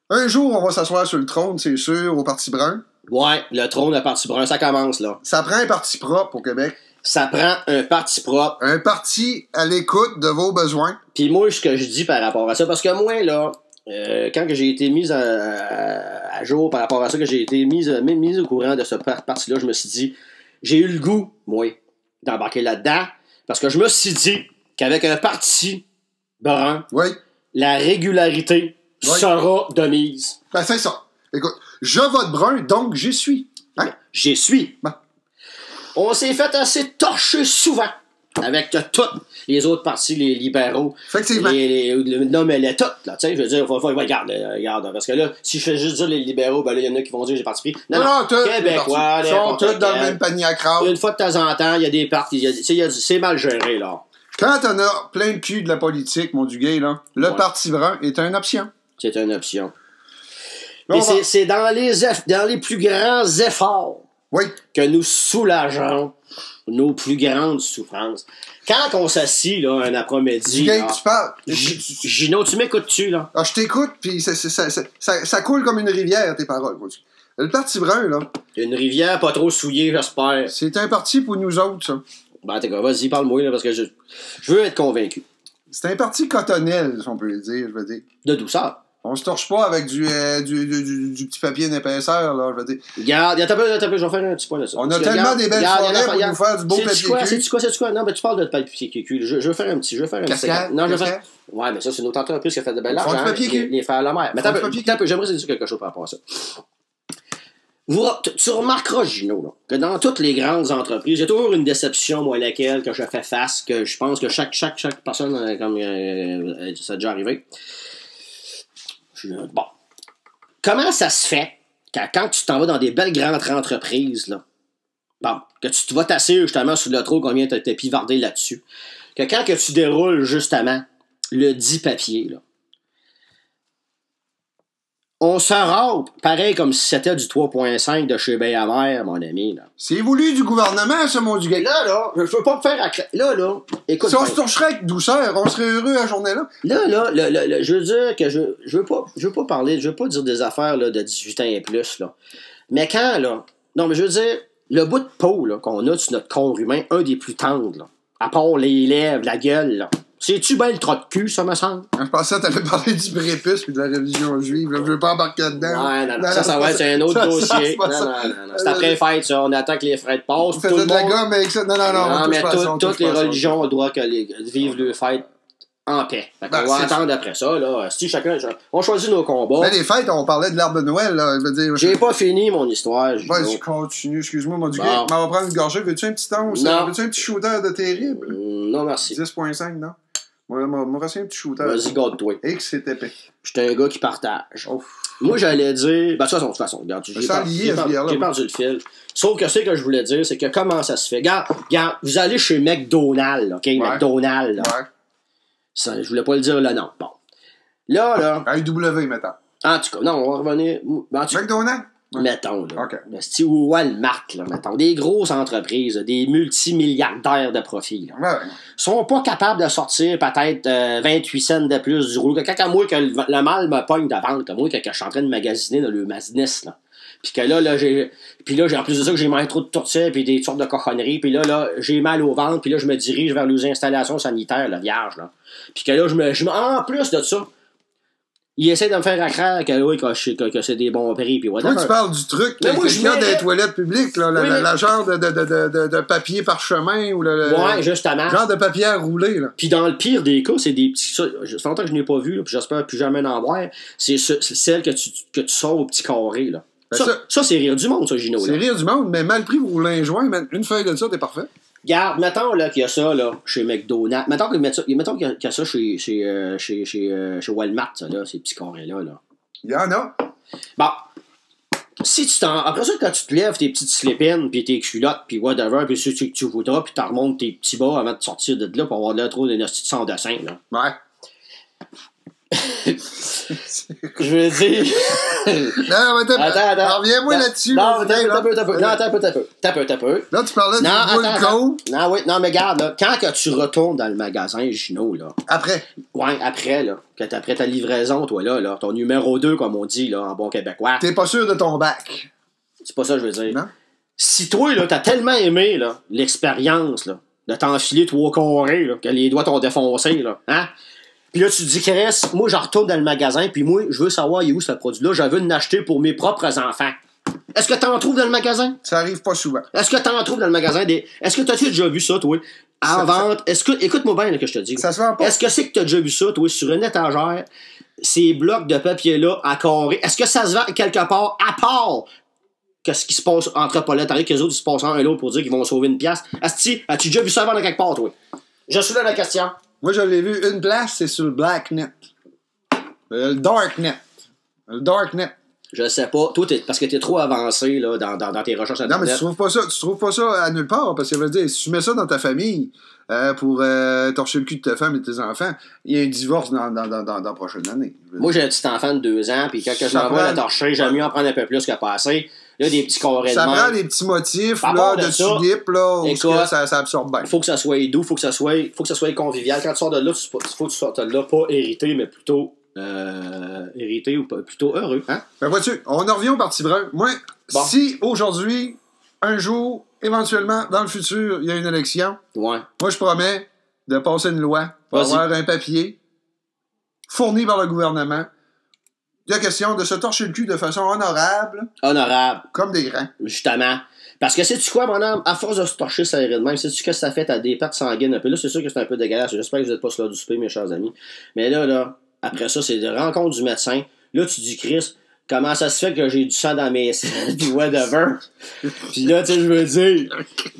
un jour, on va s'asseoir sur le trône, c'est sûr, au Parti brun. Ouais, le trône, le parti brun, ça commence, là. Ça prend un parti propre au Québec. Ça prend un parti propre. Un parti à l'écoute de vos besoins. Puis moi, ce que je dis par rapport à ça, parce que moi, là, quand que j'ai été mis à jour par rapport à ça, que j'ai été mis au courant de ce parti-là, je me suis dit, j'ai eu le goût, moi, d'embarquer là-dedans, parce que je me suis dit qu'avec un parti brun, Oui. la régularité sera de mise. Ben, c'est ça. Écoute, je vote brun, donc j'y suis. Hein? J'y suis. Bon. On s'est fait assez torcher souvent avec tous les autres partis, les libéraux. Effectivement. Non, mais les toutes, là, tu sais, je veux dire, regarde, parce que là, si je fais juste dire les libéraux, ben là, il y en a qui vont dire j'ai parti pris. Non, tous Québécois, ils sont tous dans le même panier à crabe. Une fois de temps en temps, il y a des partis, c'est mal géré, là. Quand t'en as plein de cul de la politique, mon Duguay, là, le Parti brun est une option. C'est une option. Là, Mais c'est dans les plus grands efforts que nous soulageons nos plus grandes souffrances. Quand on s'assit, là, un après-midi... Duguay, tu parles. Gino, tu m'écoutes-tu, là? Ah, je t'écoute, puis ça coule comme une rivière, tes paroles. Moi. Le Parti brun, là... Une rivière pas trop souillée, j'espère. C'est un parti pour nous autres, ça. Ben, t'es vas-y, parle-moi, là, parce que je veux être convaincu. C'est un parti cotonnel, si on peut le dire, je veux dire. De douceur. On se torche pas avec du petit papier d'épaisseur, là, je veux dire. Regarde, je vais faire un petit point de ça. On a tellement des belles forêts pour nous faire du beau papier cul. C'est quoi? Non, mais tu parles de papier cul. Je veux faire un petit... Cascade? Non, je veux faire... Ouais, mais ça, c'est une autre entreprise qui a fait de belles argent. Les faire à la mer. Mais attends, j'aimerais dire quelque chose par rapport à ça. Tu remarqueras, Gino, là, que dans toutes les grandes entreprises, il y a toujours une déception, moi, à laquelle que je fais face, que je pense que chaque personne, comme ça a déjà arrivé. Bon. Comment ça se fait que quand tu t'en vas dans des belles grandes entreprises, là, bon, que tu te vas t'asseoir justement sur le trou qu'on vient de te pivarder là-dessus, que quand que tu déroules justement le dit papier, là, on se rampe, pareil comme si c'était du 3.5 de chez Bayer, mon ami. Là. C'est voulu du gouvernement, ça, mon Duguay. Là, je veux pas me faire Là, écoute. Si on se torcherait avec douceur, on serait heureux la journée-là. Là, je veux dire que je veux pas parler, je veux pas dire des affaires là, de 18 ans et plus, là. Mais quand, là, non, mais je veux dire, le bout de peau là, qu'on a sur notre corps humain, un des plus tendres, là, à part les lèvres, la gueule, là. C'est-tu bien le trou de cul, ça me semble? Je pensais que t'allais parler du prépuce puis de la religion juive. Là. Je veux pas embarquer dedans. Ouais, non, ça va être un autre dossier. Non. C'est après fête, ça. On attend que les fêtes passent. On faisait de la gomme avec ça. Non, mais toutes les religions ont le droit que vivent leurs fêtes en paix. On va attendre après ça, là. Si chacun... On choisit nos combats. Mais les fêtes, on parlait de l'arbre de Noël, là. Je veux dire... J'ai pas fini mon histoire. Je continue. Excuse-moi, mon Duguay. On va prendre une gorgée. Veux-tu un petit ton? Veux-tu un petit shooter de terrible? Non, merci. 10.5, non? Moi, c'est un petit shooter. Vas-y, garde-toi. Et que c'est épais. J'étais un gars qui partage. Oh. Moi, j'allais dire... Ben, de toute façon, regarde, j'ai perdu le fil. Sauf que ce que je voulais dire, c'est que comment ça se fait? Regarde, vous allez chez McDonald's, OK? Ouais. McDonald's, là. Ouais. Ça, je voulais pas le dire le nom. Bon. Là... AEW, mettons. En tout cas, non, on va revenir... McDonald's? Ouais. Mettons, là. OK. Ou Walmart, là, mettons. Des grosses entreprises, des multimilliardaires de profit, là. Ouais. Sont pas capables de sortir peut-être 28 cents de plus du rouleau. Quand moi, que le mal me pogne de vente, moi, que je suis en train de magasiner dans le business, là. Puis que là, j'ai en plus de ça que j'ai mangé trop de tourtières puis des sortes de cochonneries. Puis là, j'ai mal au ventre. Puis là, je me dirige vers les installations sanitaires, là, vierge, là. Puis que là, en plus de ça, il essaie de me faire accroire que c'est des bons prix. Puis toi, tu parles du truc qu'il y a des toilettes publiques, là, la genre de papier parchemin ou le ouais, justement. Genre de papier à rouler. Là. Puis dans le pire des cas, c'est des petits... Ça fait longtemps que je n'ai pas vu, là, puis j'espère plus jamais en voir. C'est celle que tu sors au petit carré. Là. Ça, c'est rire du monde, ça, Gino. C'est rire du monde, mais mal pris pour rouler un joint, une feuille de ça, t'es parfait. Regarde, mettons là, qu'il y a ça là, chez McDonald's. Mettons qu'il y a ça chez Walmart, ça, là, ces petits carrés-là. Là. Il y en a. Bon. Si après ça, quand tu te lèves tes petites slip-ins, puis tes culottes, puis whatever, puis si tu voudras, puis tu remontes tes petits bas avant de sortir de là pour avoir de là trop d'une hostie de sang dessin, là. Ouais. Je veux dire. Non, mais attends. Reviens-moi là-dessus. Non, t'as peu. Là, tu parlais du Woolco. Non, mais regarde, là, quand que tu retournes dans le magasin, Gino, là. Après. Ouais, après, là. Quand t'as après ta livraison, toi, là, ton numéro 2, comme on dit, là, en bon québécois. T'es pas sûr de ton bac. C'est pas ça que je veux dire. Non. Si toi, là, t'as tellement aimé, là, l'expérience, là, de t'enfiler 3 carrés, là, que les doigts t'ont défoncé, là, hein? Puis là, tu te dis, Chris, moi, je retourne dans le magasin, puis moi, je veux savoir, il est où ce produit-là, je veux l'acheter pour mes propres enfants. Est-ce que t'en trouves dans le magasin? Ça arrive pas souvent. Est-ce que t'en trouves dans le magasin Est-ce que t'as-tu déjà vu ça, toi? En vente? Est-ce que... Écoute-moi bien, là, que je te dis. Ça se vend pas. Est-ce que c'est que t'as déjà vu ça, toi, sur une étagère, ces blocs de papier-là, à carré? Est-ce que ça se vend quelque part, à part qu'est-ce qui se passe entre Paulette, avec les autres, ils se passent un et l'autre pour dire qu'ils vont sauver une pièce? Asti, as-tu déjà vu ça vendre quelque part, toi? Je suis là la question. Moi, je l'ai vu une place, c'est sur le Blacknet. Le Darknet. Le Darknet. Je sais pas. Toi, parce que t'es trop avancé là, dans tes recherches internet. Non, mais tu trouves pas ça à nulle part. Parce que ça veut dire, si tu mets ça dans ta famille pour torcher le cul de ta femme et de tes enfants, il y a un divorce dans la prochaine année. Moi, j'ai un petit enfant de 2 ans, puis quand je m'envoie la torcher, j'aime mieux en prendre un peu plus que passer. Là, des petits carrés de ça prend des petits motifs là, de tulipe là, où ça absorbe bien. Faut que ça soit doux, faut que ça soit convivial. Quand tu sors de là, faut que tu sortes de là pas hérité, mais plutôt hérité ou plutôt heureux. Hein? Ben vois-tu, on en revient au Parti brun. Moi, si aujourd'hui, un jour, éventuellement, dans le futur, il y a une élection, moi je promets de passer une loi pour avoir un papier fourni par le gouvernement. Il y a question de se torcher le cul de façon honorable. Comme des grands. Justement. Parce que sais-tu quoi, mon homme? À force de se torcher ça de même, sais-tu que ça fait à des pertes sanguines un peu? Là, c'est sûr que c'est un peu dégueulasse. J'espère que vous n'êtes pas sur l'heure du souper, mes chers amis. Mais là, après ça, c'est de rencontre du médecin. Là, tu dis, Chris, comment ça se fait que j'ai du sang dans mes selles, pis whatever. Pis là, tu sais, je veux dire...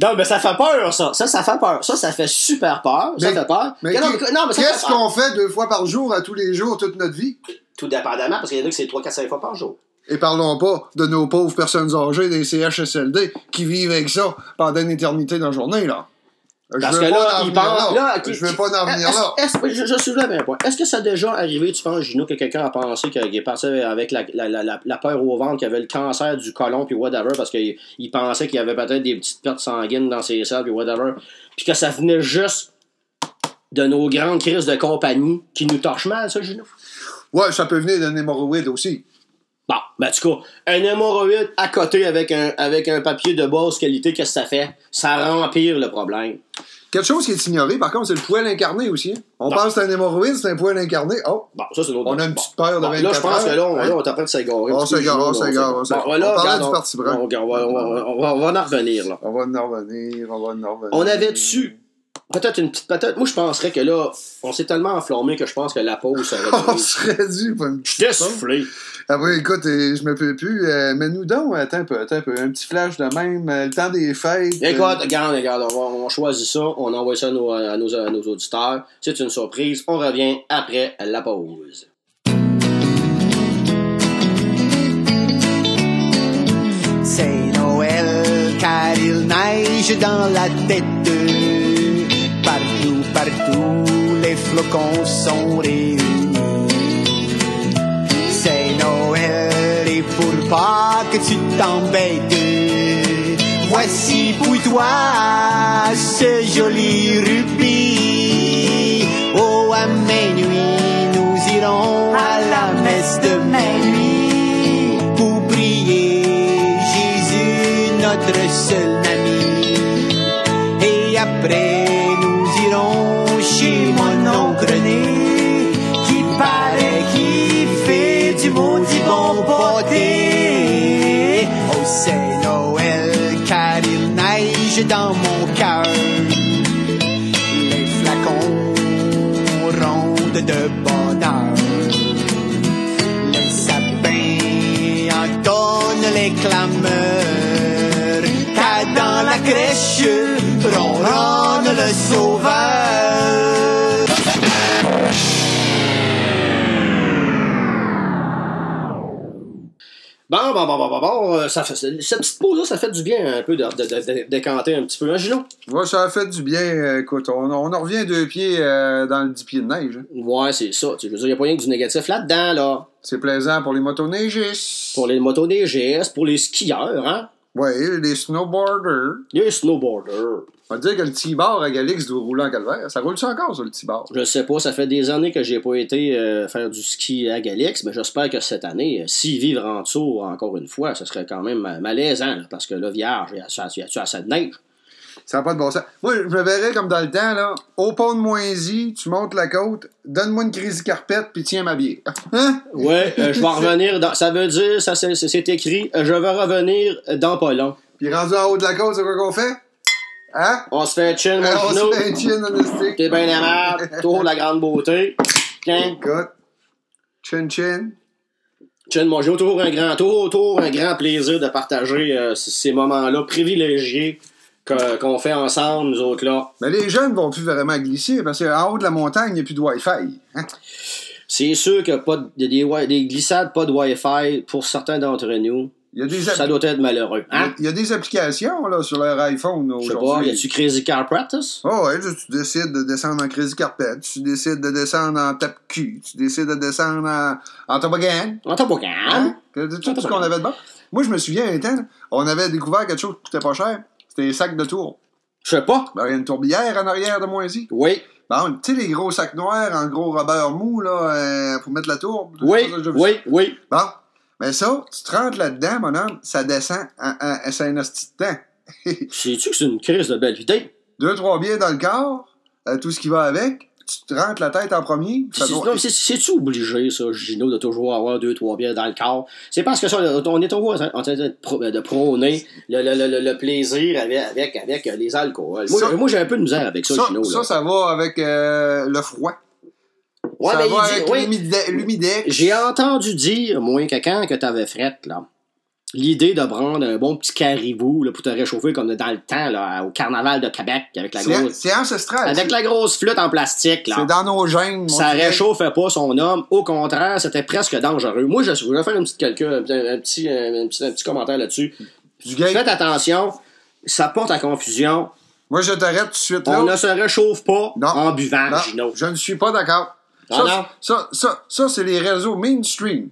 Non, mais ça fait peur, ça. Ça fait peur. Ça fait super peur. Ça fait peur. Mais qu'est-ce qu'on fait 2 fois par jour, à tous les jours, toute notre vie? Tout dépendamment, parce qu'il y en a que c'est 3, 4, 5 fois par jour. Et parlons pas de nos pauvres personnes âgées des CHSLD qui vivent avec ça pendant une éternité dans la journée, là. Parce que là, ils pensent... Je veux pas en venir là. Je soulève un point. Est-ce que ça a déjà arrivé, tu penses, Gino, que quelqu'un a pensé qu'il est passé avec la peur au ventre, qu'il avait le cancer du côlon, puis whatever, parce qu'il pensait qu'il y avait peut-être des petites pertes sanguines dans ses selles, puis whatever, puis que ça venait juste de nos grandes crises de compagnie qui nous torchent mal, ça, Gino? Ouais, ça peut venir d'un hémorroïde aussi. Bon, ben, en tout cas, un hémorroïde à côté avec un papier de basse qualité, qu'est-ce que ça fait? Ça empire le problème. Quelque chose qui est ignoré, par contre, c'est le poil incarné aussi. On pense que c'est un hémorroïde, c'est un poil incarné. Oh! Bon, ça, c'est l'autre. On a une petite peur de 24 heures. Là, je pense que là, on est en train de s'égarer. On s'égare. On parlait du Parti brun. On va en revenir, là. On va en revenir. On avait dessus. Peut-être, moi je penserais que là, on s'est tellement enflammé que je pense que la pause serait On serait dû pour une Je t'ai soufflé. Ah oui, écoute, je me peux plus. Mais nous donc, attends un peu. Un petit flash de même. Le temps des fêtes. Écoute, regarde, on choisit ça, on envoie ça à nos auditeurs. C'est une surprise. On revient après la pause. C'est Noël car il neige dans la tête. Partout, les flocons sont réunis. C'est Noël et pour pas que tu t'embêtes, voici pour toi ce joli rubis. Oh, à minuit, nous irons à la messe de minuit pour prier Jésus, notre seul ami. Et après, nous irons chez mon oncle René, qui paraît qu'il fait du maudit bon pâté. Oh, c'est Noël car il neige dans mon cœur. Les flacons rondent de bonheur. Les sapins entonnent les clameurs, car dans la crèche ronronne le sauveur. Bon, cette petite pause-là, ça fait du bien un peu de décanter un petit peu, hein, Gino? Ouais, ça a fait du bien. Écoute, on en revient 2 pieds dans le 10 pieds de neige. Hein. Ouais, c'est ça. Je veux dire, il n'y a pas rien que du négatif là-dedans, là. C'est plaisant pour les motoneigistes. Pour les motoneigistes, pour les skieurs, hein? Ouais, les snowboarders. Les snowboarders. On va dire que le T-bar à Galix doit rouler en calvaire. Ça roule-tu encore, ça, le T-bar? Je sais pas, ça fait des années que j'ai pas été faire du ski à Galix, mais j'espère que cette année, si vivre en dessous encore une fois, ce serait quand même malaisant, là, parce que là, vierge, il y a assez de neige. Ça n'a pas de bon sens. Moi, je me verrais comme dans le temps, là. Au pont de Moisy, tu montes la côte, donne-moi une crazy carpette, puis tiens ma bière. Hein? Ouais, je vais revenir dans... Ça veut dire, ça c'est écrit, je vais revenir dans pas long. Puis rendu en haut de la côte, c'est quoi qu'on fait? Hein? On se fait un chin, mon On Gino. se fait un chin on the stick. T'es bien aimable. Tour de la grande beauté. Tiens. Écoute. Chin chin. Chin, mon Gino. Toujours un grand plaisir de partager ces moments-là privilégiés qu'on fait ensemble, nous autres, là. Mais les jeunes vont plus vraiment glisser parce qu'en haut de la montagne, il n'y a plus de Wi-Fi. Hein? C'est sûr qu'il y a des glissades, pas de Wi-Fi pour certains d'entre nous. Ça doit être malheureux. Hein? Il y a des applications là, sur leur iPhone aujourd'hui. Je sais pas, y a-tu Crazy Car Practice? Oh ouais, tu décides de descendre en Crazy Carpet, tu décides de descendre en tape-cul, tu décides de descendre en toboggan. En toboggan? Hein? Tout ce qu'on avait de bon. Moi, je me souviens, un temps, on avait découvert quelque chose qui coûtait pas cher. C'était les sacs de tour. Je sais pas. Ben, il y a une tourbière en arrière de Moisy. Oui. Bon, tu sais, les gros sacs noirs en gros rubber mou, là, pour mettre la tourbe. Oui. Bon. Mais ça, tu te rentres là-dedans, mon homme, ça descend c'est un hostie de temps. Sais-tu que c'est une crise de belle idée? 2-3 bières dans le corps, tout ce qui va avec, tu te rentres la tête en premier. C'est-tu obligé, ça, Gino, de toujours avoir 2-3 bières dans le corps? C'est parce que ça, on est toujours en train de prôner le plaisir avec les alcools. Moi, j'ai un peu de misère avec ça, Gino. Ça va avec le froid. Ouais, ça va avec l'humidex. J'ai entendu dire, moi, que quand t'avais fret, là, l'idée de prendre un bon petit caribou là, pour te réchauffer comme dans le temps là, au carnaval de Québec avec la grosse. C'est ancestral. Avec la grosse flûte en plastique. Là. C'est dans nos gènes. Ça réchauffait pas son homme. Au contraire, c'était presque dangereux. Moi, je vais faire un petit commentaire là-dessus. Faites attention, ça porte à confusion. Moi, je t'arrête tout de suite là. On ne se réchauffe pas en buvant, Gino. Je ne suis pas d'accord. Ça, c'est les réseaux mainstream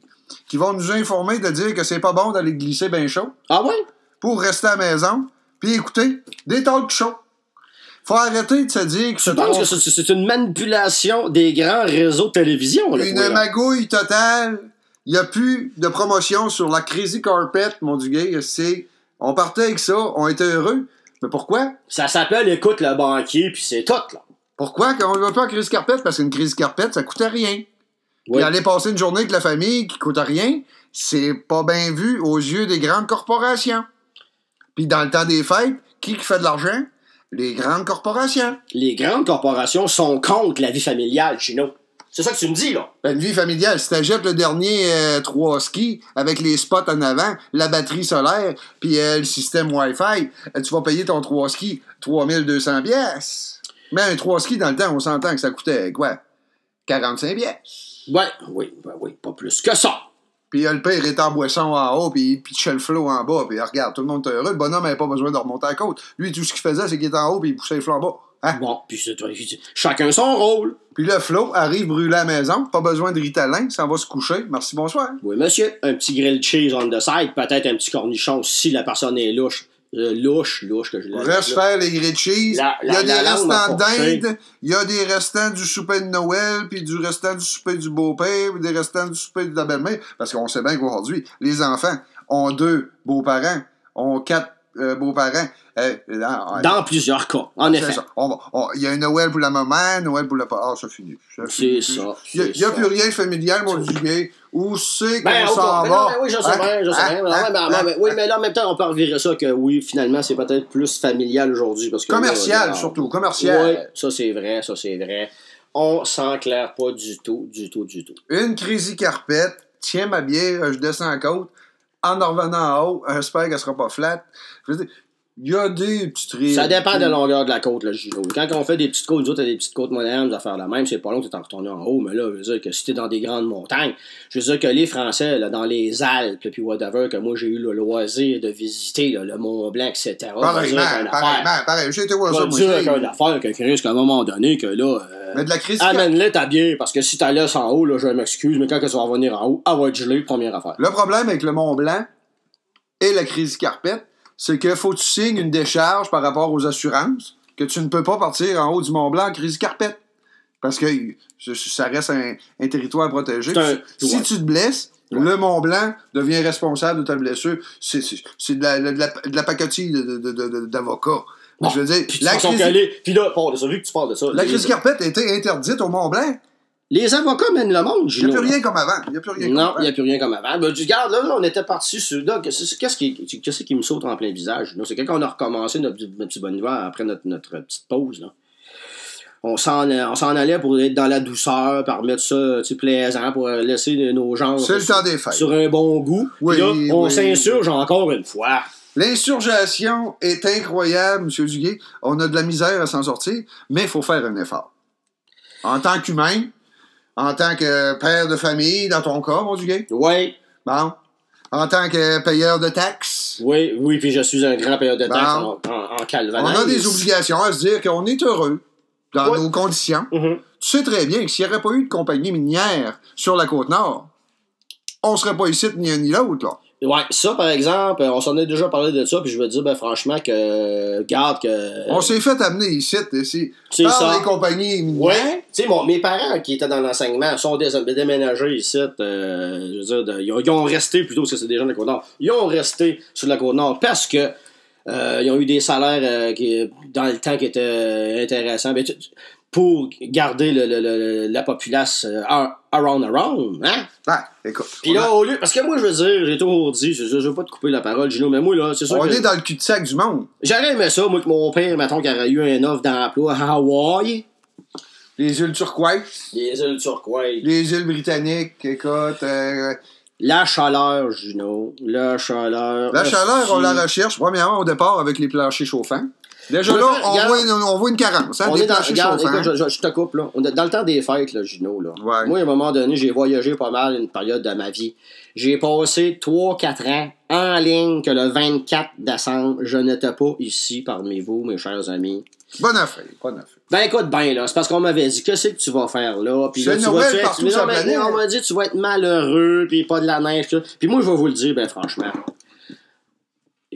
qui vont nous informer de dire que c'est pas bon d'aller glisser bien chaud. Ah ouais? Pour rester à la maison, puis écouter des talk shows. Faut arrêter de se dire que tu penses que c'est une manipulation des grands réseaux de télévision? Là, une magouille totale. Il n'y a plus de promotion sur la Crazy Carpet, mon Dieu gay. On partait avec ça, on était heureux. Mais pourquoi? Ça s'appelle Écoute le banquier, puis c'est tout, là. Pourquoi? Quand on ne va pas en Crazy Carpet? Parce qu'une Crazy Carpet, ça coûtait rien. Oui. Puis aller passer une journée avec la famille qui coûte rien, c'est pas bien vu aux yeux des grandes corporations. Puis dans le temps des fêtes, qui fait de l'argent? Les grandes corporations. Les grandes corporations sont contre la vie familiale, Gino. C'est ça que tu me dis, là. Une vie familiale, si t'achètes le dernier 3 skis avec les spots en avant, la batterie solaire, puis le système Wi-Fi, tu vas payer ton 3 skis 3200 pièces. Mais un 3 skis, dans le temps, on s'entend que ça coûtait, quoi, 45 pièces. Ouais, oui, pas plus que ça. Puis le père est en boisson en haut, puis il pitchait le flot en bas, puis regarde, tout le monde est heureux. Le bonhomme n'avait pas besoin de remonter à la côte. Lui, tout ce qu'il faisait, c'est qu'il était en haut, puis il poussait le flot en bas. Hein? Bon, puis chacun son rôle. Puis le flot arrive brûler à la maison, pas besoin de Ritalin, ça va se coucher. Merci, bonsoir. Oui, monsieur. Un petit grilled cheese on the side, peut-être un petit cornichon si la personne est louche. Louche que je l'ai. Reste faire les grilled cheese. Il y a des restants d'Inde, il y a des restants du souper de Noël, puis du restant du souper du beau-père, puis des restants du souper de la belle-mère. Parce qu'on sait bien qu'aujourd'hui, les enfants ont 2 beaux-parents, ont 4 beaux-parents. Dans plusieurs cas, en effet. Il y a un Noël pour la maman, Noël pour le papa. Ah, ça finit. C'est ça. Il n'y a plus rien de familial, mon Dieu. Où c'est qu'on s'en va? Oui, je sais bien. Oui, mais là, en même temps, on peut revirer ça que oui, finalement, c'est peut-être plus familial aujourd'hui. Parce que commercial, surtout. Commercial. Oui, ça, c'est vrai. On s'enclaire pas du tout. Une crazy carpette. Tiens ma bière, je descends en côte. En revenant en haut, j'espère qu'elle sera pas flat. Je veux dire, il y a des petites rives. Ça dépend de la longueur de la côte, là, Gino. Quand on fait des petites côtes, nous autres, des petites côtes modernes, de faire la même, c'est pas long que t'es en retourné en haut, mais là, je veux dire que si t'es dans des grandes montagnes, je veux dire que les Français, là, dans les Alpes, puis whatever, que moi, j'ai eu le loisir de visiter, là, le Mont-Blanc, etc. Pareil, j'ai été voir ça, moi. C'est une affaire que risque à un moment donné, que là, mais de la crise amène-les ta bière, parce que si t'as laisses en haut, là, je m'excuse, mais quand tu vas revenir en haut, elle va être gelée, première affaire. Le problème avec le Mont-Blanc et la crise carpette, c'est qu'il faut que tu signes une décharge par rapport aux assurances, que tu ne peux pas partir en haut du Mont-Blanc en crise carpette. Parce que ça reste un territoire protégé. Si tu te blesses, le Mont-Blanc devient responsable de ta blessure. C'est de la pacotille d'avocats. Bon, je veux dire, puis là, vu que tu parles de ça. La crise carpette a été interdite au Mont-Blanc. Les avocats mènent le monde, Gino. Il n'y a plus rien comme avant. Il n'y a plus rien comme avant. Ben, tu regardes, là, on était parti sur... Qu'est-ce qui me saute en plein visage? C'est quand on a recommencé notre petite bonne voix après notre petite pause. Là. On s'en allait pour être dans la douceur, pour remettre ça plaisant, pour laisser nos gens sur un bon goût. Oui, là, on s'insurge encore une fois. L'insurgation est incroyable, M. Duguay. On a de la misère à s'en sortir, mais il faut faire un effort. En tant qu'humain, en tant que père de famille, dans ton cas, mon Duguay. Oui. Bon. En tant que payeur de taxes. Oui, puis je suis un grand payeur de taxes en calvanaise. On a des obligations à se dire qu'on est heureux dans nos conditions. Mm-hmm. Tu sais très bien que s'il n'y aurait pas eu de compagnie minière sur la Côte-Nord, on serait pas ici ni un ni l'autre, là. Ouais, ça, par exemple, on s'en est déjà parlé de ça, puis je veux dire, franchement, on s'est fait amener ici, c'est par ça. Les compagnies minières. Ouais, tu sais, mes parents qui étaient dans l'enseignement sont déménagés ici, je veux dire, ils ont resté, plutôt, parce que c'est des gens de la Côte-Nord, ils ont resté sur la Côte-Nord parce que ils ont eu des salaires dans le temps qui étaient intéressants. Mais pour garder la populace around, hein? Ah, écoute. Puis là, au lieu... Parce que moi, je veux dire, j'ai toujours dit, je veux pas te couper la parole, Gino, mais moi, là, c'est sûr on est dans le cul-de-sac du monde. J'aurais aimé ça, moi, que mon père, mettons, qui aurait eu un offre d'emploi à Hawaï. Les îles turquoises. Les îles turquoises. Les îles britanniques, écoute... La chaleur, Gino. La chaleur. La chaleur, on la recherche, premièrement, au départ, avec les planchers chauffants. Déjà là, on voit une carence. Hein, on est dans, regarde, écoute, je te coupe, là. Dans le temps des fêtes, là, Gino, là. Ouais. Moi, à un moment donné, j'ai voyagé pas mal une période de ma vie. J'ai passé 3-4 ans en ligne que le 24 décembre, je n'étais pas ici parmi vous, mes chers amis. Bonne affaire. Ben écoute bien, là, c'est parce qu'on m'avait dit, qu'est-ce que tu vas faire là? Puis là, c'est Noël partout sur la planète. On m'a dit, tu vas être malheureux, puis pas de la neige, tout. Puis moi, je vais vous le dire, ben franchement.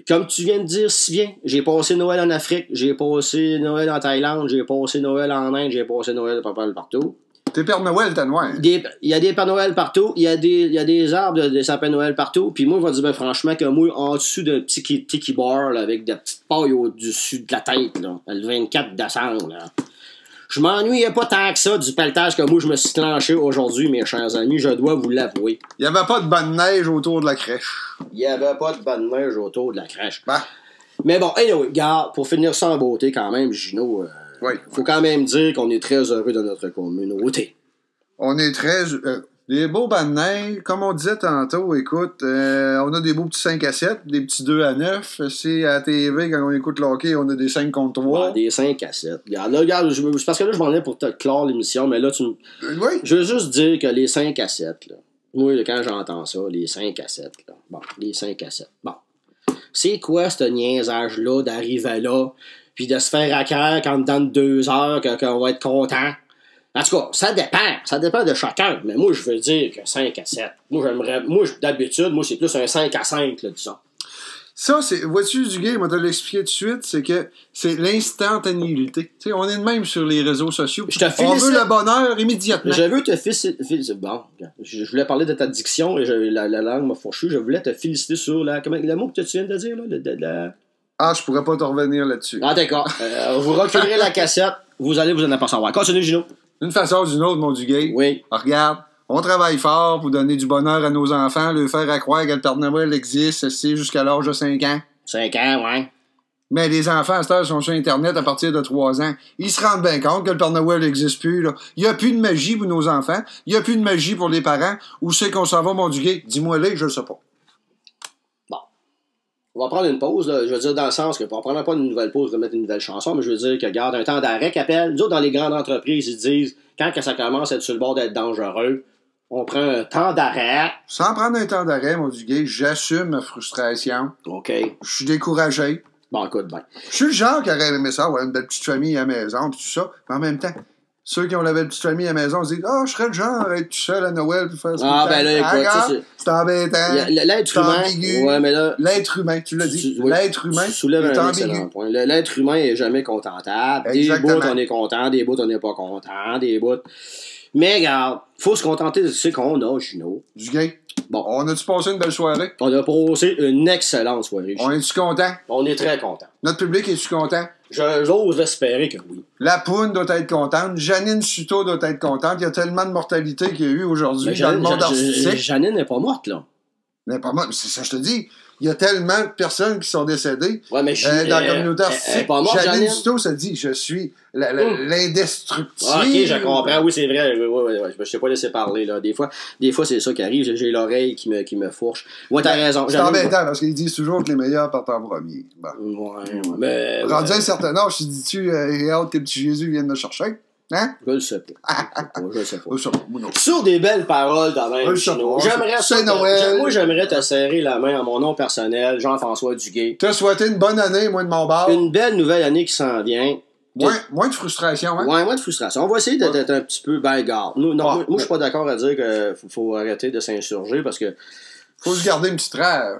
Comme tu viens de dire si bien, j'ai passé Noël en Afrique, j'ai passé Noël en Thaïlande, j'ai passé Noël en Inde, j'ai passé Noël pas mal partout. T'es Père Noël, t'as noir. Il y a des Pères Noël partout, il y a des arbres de sapin Noël partout, puis moi, je vais dire, ben, franchement, que moi, en dessous d'un petit tiki bar, là, avec des petites pailles au-dessus de la tête, là, le 24 décembre, là. Je m'ennuyais pas tant que ça du pelletage que moi, je me suis clenché aujourd'hui, mes chers amis, je dois vous l'avouer. Il n'y avait pas de bonne neige autour de la crèche. Il n'y avait pas de bonne neige autour de la crèche. Bah. Mais bon, anyway, regarde, pour finir ça en beauté quand même, Gino, faut quand même dire qu'on est très heureux de notre communauté. On est très... des beaux bas de neige, comme on disait tantôt, écoute, on a des beaux petits 5 à 7, des petits 2 à 9. C'est à la TV, quand on écoute le hockey, on a des 5 contre 3. Des 5 à 7. Regarde, c'est parce que là, je m'en ai pour te clore l'émission, mais là, Oui. je veux juste dire que les 5 à 7, là, moi, quand j'entends ça, les 5 à 7, là, bon, les 5 à 7, bon. C'est quoi ce niaisage-là d'arriver là, puis de se faire acquérir quand dans 2 heures qu'on va être content? En tout cas, ça dépend de chacun, mais moi, je veux dire que 5 à 7. D'habitude, c'est plus un 5 à 5, là, disons. Ça, c'est, vois-tu, du game, on te l'expliquer tout de suite, c'est que c'est l'instantanéité. Tu sais, on est de même sur les réseaux sociaux. On veut le bonheur immédiatement. Je veux te féliciter. Bon, je voulais parler de ta diction et la langue m'a fourchu. Je voulais te féliciter sur le mot que tu viens de dire, là. Ah, je pourrais pas te revenir là-dessus. Ah, d'accord. Vous reculerez la cassette, vous allez vous en apercevoir. Continue, Gino. D'une façon ou d'une autre, mon Duguay. Oui. Regarde, on travaille fort pour donner du bonheur à nos enfants, leur faire à croire que le Père Noël existe, c'est jusqu'à l'âge de 5 ans. 5 ans, ouais. Mais les enfants, à cette heure, sont sur Internet à partir de 3 ans. Ils se rendent bien compte que le Père Noël n'existe plus, là. Il n'y a plus de magie pour nos enfants. Il n'y a plus de magie pour les parents. Où c'est qu'on s'en va, mon Duguay? Dis-moi-les, je le sais pas. Bon. On va prendre une pause, là. Je veux dire, dans le sens que, on ne prendra pas une nouvelle pause de mettre une nouvelle chanson, mais je veux dire que, garde un temps d'arrêt qu'appelle. Nous autres, dans les grandes entreprises, ils disent, quand que ça commence à être sur le bord d'être dangereux, on prend un temps d'arrêt. Sans prendre un temps d'arrêt, mon Duguay, j'assume ma frustration. OK. Je suis découragé. Bon, écoute, ben. Je suis le genre qui aurait aimé ça, avoir une belle petite famille à la maison, pis tout ça. Mais en même temps, ceux qui ont la belle petite famille à la maison se disent, je serais le genre à être tout seul à Noël puis faire ça. Ah, ben là, écoute, ça, c'est embêtant. L'être humain. Ambigu. Ouais, mais là. L'être humain, tu l'as dit. Oui, l'être humain. Tu soulèves est un ambigu. excellent point. L'être humain est jamais contentable. Exactement. Des bouts, on est content, des bouts, on n'est pas content, des bouts. Mais regarde, faut se contenter de ce qu'on a, Gino. Du gay. Bon. On a-tu passé une belle soirée? On a passé une excellente soirée. On est-tu content? On est très content. Notre public est-tu content? J'ose espérer que oui. La Poune doit être contente. Janine Suto doit être contente. Il y a tellement de mortalité qu'il y a eu aujourd'hui dans le monde artistique. Janine n'est pas morte, là. Mais pas moi, c'est ça que je te dis. Il y a tellement de personnes qui sont décédées ouais, mais dans la communauté artistique. Janine Suto se dit, je suis l'indestructible. Ah, ok, je comprends. Oui, c'est vrai. Oui. Je t'ai pas laissé parler, là. Des fois c'est ça qui arrive. J'ai l'oreille qui me fourche. Ouais, t'as raison. C'est embêtant parce qu'ils disent toujours que les meilleurs partent en premier. Bon. Ouais, mais. Rendu à un certain âge, dis-tu, j'ai hâte que le petit Jésus vienne me chercher? Hein? Je le sais pas. Je le sais pas. Moi non. Sur des belles paroles, quand même. J'aimerais te serrer la main en mon nom personnel, Jean-François Duguay. T'as souhaité une bonne année, moi, de mon bord. Une belle nouvelle année qui s'en vient. Moins de frustration, hein? Ouais, moins de frustration. On va essayer d'être un petit peu bagarre. Moi, je suis pas d'accord à dire qu'il faut arrêter de s'insurger parce que. Faut se garder une petite rage.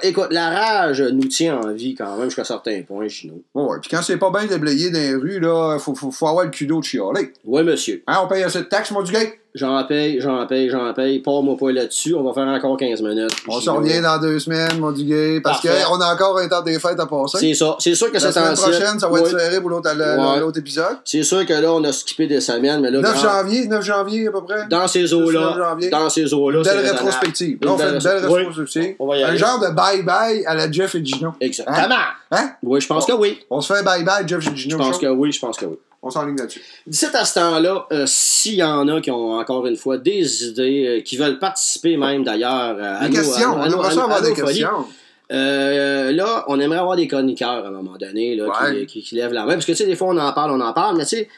Écoute, la rage nous tient en vie quand même jusqu'à certains points, Gino. Ouais, puis quand c'est pas bien déblayé dans les rues, là, faut avoir le culot de chialer. Oui, monsieur. Hein, on paye assez de taxes, mon Duguay? J'en paye. Pas-moi pas là-dessus. On va faire encore 15 minutes. On s'en revient dans 2 semaines, mon Duguay, parce qu'on a encore un temps des fêtes à passer. C'est ça. C'est sûr que la semaine prochaine, ça va être serré pour l'autre épisode. C'est sûr que là, on a skippé des semaines, mais là... 9 janvier, à peu près. Dans ces eaux-là. Une belle rétrospective. Là, on fait une belle rétrospective. Un genre de bye-bye à la Jeff et Gino. Exactement. Hein? Oui, je pense que oui. On se fait un bye-bye, Jeff et Gino. Je pense que oui. On s'enligne là-dessus. D'ici à ce temps-là, s'il y en a qui ont encore une fois des idées, qui veulent participer même d'ailleurs à des questions, on aimerait ça avoir des questions. Là, on aimerait avoir des chroniqueurs à un moment donné là, qui lèvent la main. Parce que tu sais, des fois on en parle, mais tu sais,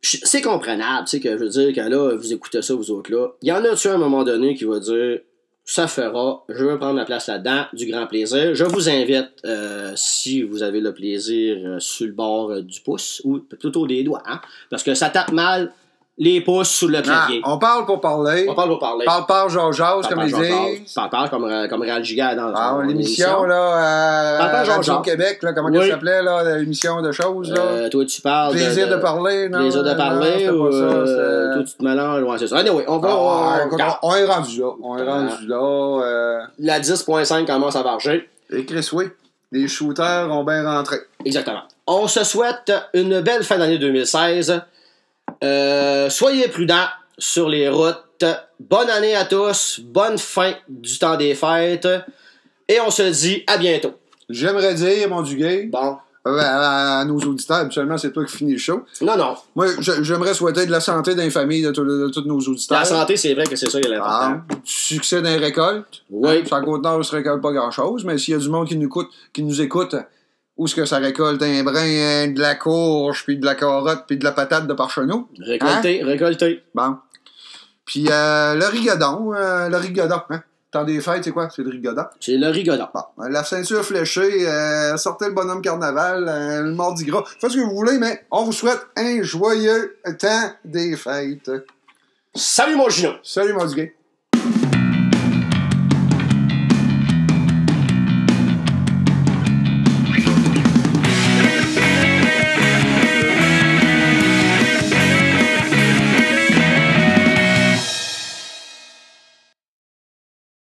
c'est comprenable, tu sais, que je veux dire que là, vous écoutez ça, vous autres là. Il y en a-tu à un moment donné qui va dire ça fera, je veux prendre ma place là-dedans, du grand plaisir. Je vous invite, si vous avez le plaisir, sur le bord du pouce, ou plutôt des doigts, hein, parce que ça tape mal les pouces sous le clavier. On parle pour parler. Parle, Georges, comme ils disent. Parle, comme Réal Giga dans l'émission, là, à Radio Québec, là, comment ça s'appelait, là, l'émission de choses, là. Toi, tu parles Plaisir de parler, non? Plaisir de parler, ou toi, tu te mélanges, ouais, c'est ça. Anyway, on est rendu là. La 10.5 commence à varger. Et Chris, oui, les shooters ont bien rentré. Exactement. On se souhaite une belle fin d'année 2016. Soyez prudents sur les routes. Bonne année à tous. Bonne fin du temps des fêtes. Et on se dit à bientôt. J'aimerais dire, mon Duguay, Bon. à nos auditeurs, habituellement, c'est toi qui finis le show. Non. Moi, j'aimerais souhaiter de la santé dans les familles de tous nos auditeurs. La santé, c'est vrai que c'est ça qui est l'important. Du succès dans les récoltes. Oui. Sur la Côte-Nord, on se récolte pas grand-chose, mais s'il y a du monde qui nous écoute, où est-ce que ça récolte un brin, de la courge, puis de la carotte, puis de la patate de par chez nous? Récolter. Bon. Puis le rigodon, hein? Temps des fêtes, c'est quoi? C'est le rigodon. C'est le rigodon. Bon, la ceinture fléchée, sortez le bonhomme carnaval, le mardi gras. Faites ce que vous voulez, mais on vous souhaite un joyeux temps des fêtes. Salut mon Gino! Salut, mon Duguay.